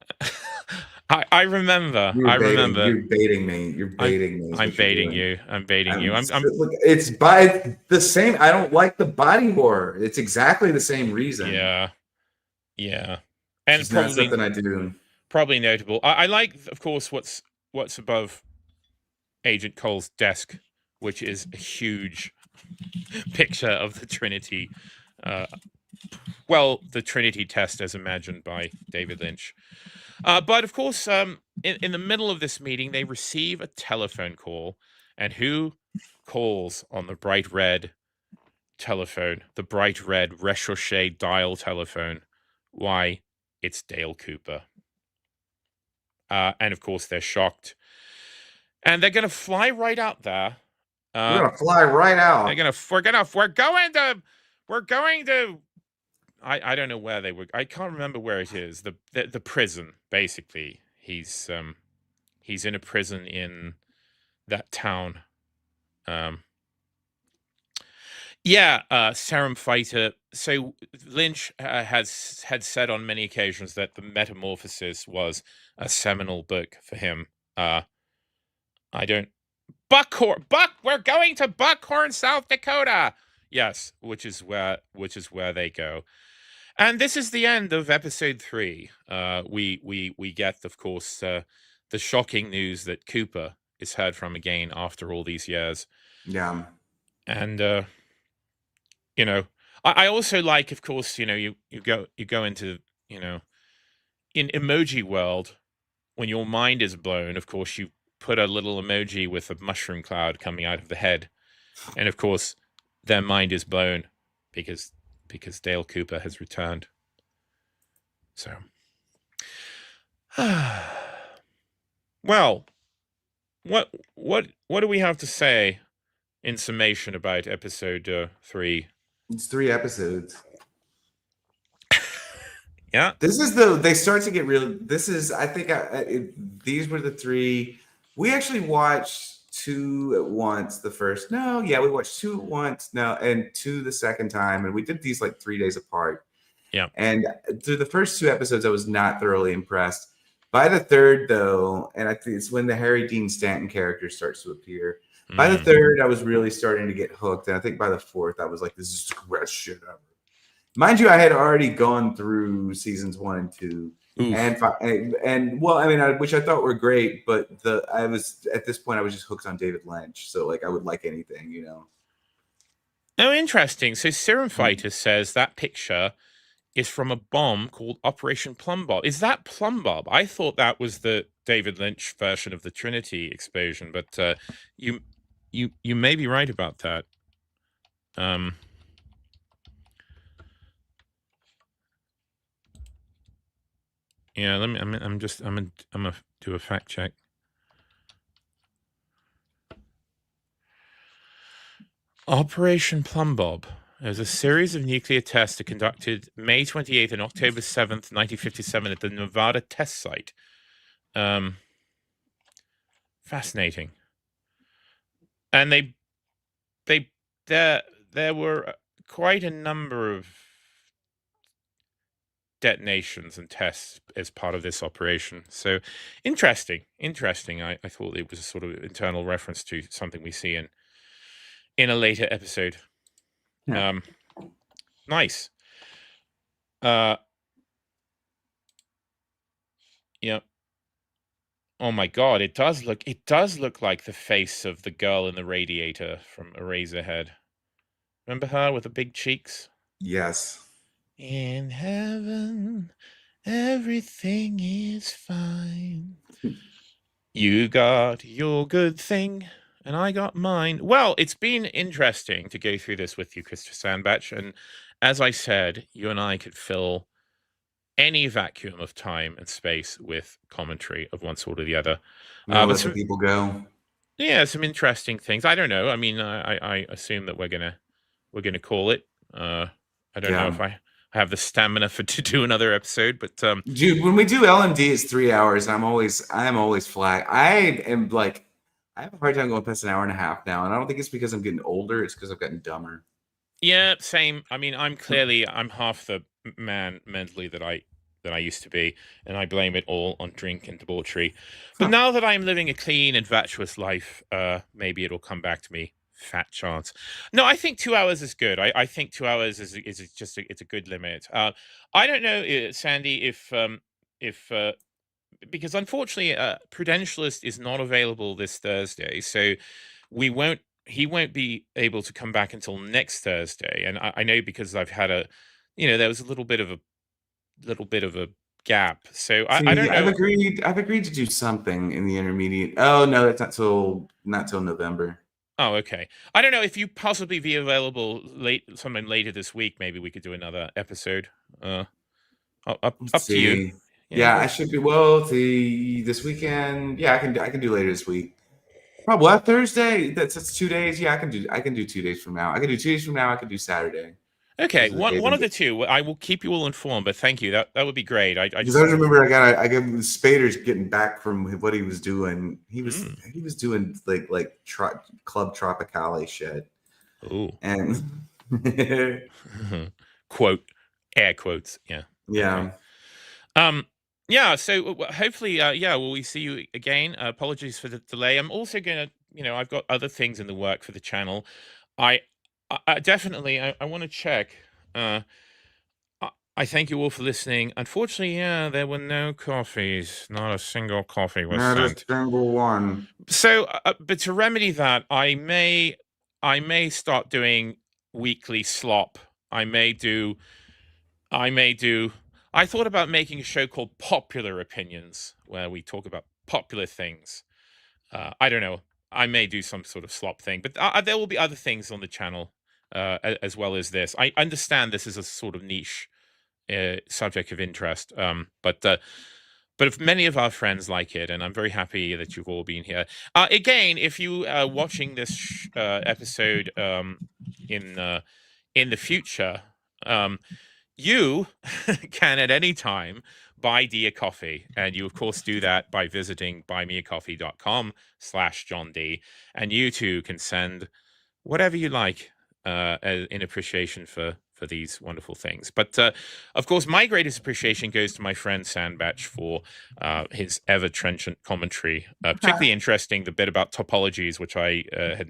I remember. You're baiting me. You're baiting me. I'm baiting you. Look, it's by the same. I don't like the body horror. It's exactly the same reason. Yeah. And it's probably not something I do. Probably notable. I like, of course, what's above Agent Cole's desk, which is a huge picture of the Trinity. The Trinity test as imagined by David Lynch. But of course, in the middle of this meeting, they receive a telephone call. And who calls on the bright red telephone, the bright red recherche dial telephone? Why, it's Dale Cooper. And of course, they're shocked. And they're going to fly right out there. We're going to fly right out. We're going to I don't know where they were. I can't remember where it is. The prison, basically. He's in a prison in that town. Serum Fighter. So Lynch had said on many occasions that the Metamorphosis was a seminal book for him. We're going to Buckhorn, South Dakota. Yes, which is where they go. And this is the end of episode 3. We get, of course, the shocking news that Cooper is heard from again after all these years. Yeah. And I also like, of course, you go into, in emoji world, when your mind is blown, of course, you put a little emoji with a mushroom cloud coming out of the head. And of course, their mind is blown because Dale Cooper has returned. So, well, what do we have to say in summation about episode 3? It's 3 episodes. Yeah. They start to get real. I think these were the 3. We actually watched 2 at once. We watched 2 at once and 2 the second time. And we did these like 3 days apart. Yeah. And through the first 2 episodes, I was not thoroughly impressed. By the 3rd, though, and I think it's when the Harry Dean Stanton character starts to appear. By the 3rd, I was really starting to get hooked. And I think by the 4th, I was like, this is the best shit ever. Mind you, I had already gone through seasons 1 and 2. And which I thought were great, but at this point I was just hooked on David Lynch, so like I would like anything, Oh, interesting. So Serum Fighter says that picture is from a bomb called Operation Plum Bob. Is that Plum Bob? I thought that was the David Lynch version of the Trinity explosion, but you may be right about that. Yeah, I'm gonna do a fact check. Operation Plum Bob is a series of nuclear tests conducted May 28th and October 7th, 1957 at the Nevada test site. Fascinating. And there were quite a number of detonations and tests as part of this operation. So interesting. I thought it was a sort of internal reference to something we see in a later episode. Yeah. Nice. Yeah. Oh my God! It does look like the face of the girl in the radiator from Eraserhead. Remember her with the big cheeks? Yes. In heaven, everything is fine. You got your good thing, and I got mine. Well, it's been interesting to go through this with you, Christopher Sandbatch. And as I said, you and I could fill any vacuum of time and space with commentary of one sort or the other. I'm gonna But let the people go. yeah, some interesting things. I don't know. I mean, I assume that we're gonna call it. I don't know Yeah. if I have the stamina to do another episode, but Dude, when we do LMD, it's 3 hours. I'm always flat. I have a hard time going past an hour and a half now, and I don't think it's because I'm getting older. It's because I've gotten dumber. yeah, same. I mean, I'm half the man mentally that I used to be, and I blame it all on drink and debauchery. But Huh. now that I'm living a clean and virtuous life, maybe it'll come back to me. Fat chance. No, I think 2 hours is good. I think 2 hours is just it's a good limit. I don't know, Sandy, if because unfortunately, Prudentialist is not available this Thursday, so we won't. He won't be able to come back until next Thursday, and I know because I've had there was a little bit of a gap. So I See, don't know. I've agreed to do something in the intermediate. Oh no, that's not till November. Oh, okay. I don't know if you possibly be available sometime later this week. Maybe we could do another episode. Let's Up to you. see. Yeah, Yeah, we'll I should be this weekend. Yeah, I can do later this week. Oh, what Thursday? That's 2 days. Yeah, I can do 2 days from now. I can do 2 days from now. I can do Saturday. Okay, Those are the days one I'm of the two. I will keep you all informed. But thank you. That would be great. I because I just remember I got Spader's getting back from what he was doing. He was doing Club Tropicale shit. oh And quote air quotes. Yeah. yeah. Okay. Yeah, so hopefully will we see you again. Apologies for the delay. I'm also gonna, I've got other things in the work for the channel. I, I definitely I want to check. I thank you all for listening. Unfortunately, yeah, there were no coffees. Not a single coffee was Not a sent. single one. So, but to remedy that, I may start doing weekly slop. I may do. I thought about making a show called Popular Opinions, where we talk about popular things. I don't know. I may do some sort of slop thing, but there will be other things on the channel as well as this. I understand this is a sort of niche subject of interest, but if many of our friends like it, and I'm very happy that you've all been here. Again, if you are watching this episode in the future, you can at any time buy Dia coffee, and you of course do that by visiting buymeacoffee.com/John D, and you too can send whatever you like in appreciation for these wonderful things. But of course, my greatest appreciation goes to my friend Sandbatch for his ever trenchant commentary, particularly interesting the bit about topologies, which I had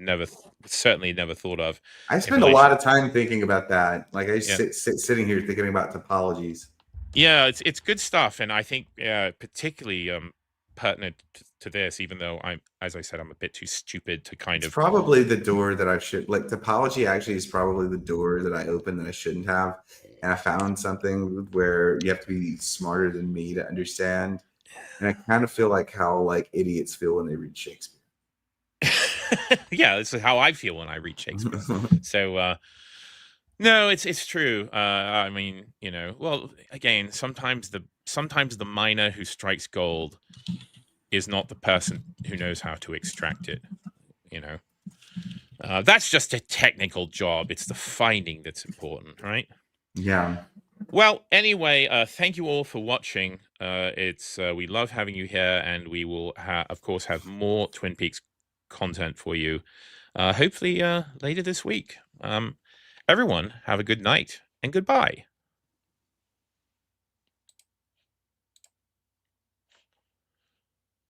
certainly never thought of. I spend a lot of time thinking about that. Like I Yeah. sitting here thinking about topologies. Yeah, it's good stuff, and I think particularly pertinent to this, even though as I said, I'm a bit too stupid to kind It's of. probably the door that I should like. Topology actually is probably the door that I opened that I shouldn't have, and I found something where you have to be smarter than me to understand. And I kind of feel like how like idiots feel when they read Shakespeare. Yeah, this is how I feel when I read Shakespeare. So no, it's true. I mean, well, again, sometimes the miner who strikes gold is not the person who knows how to extract it. That's just a technical job. It's the finding that's important, right? Yeah. Well, anyway, thank you all for watching. We love having you here, and we will, of course, have more Twin Peaks content for you. Hopefully later this week. Everyone, have a good night and goodbye.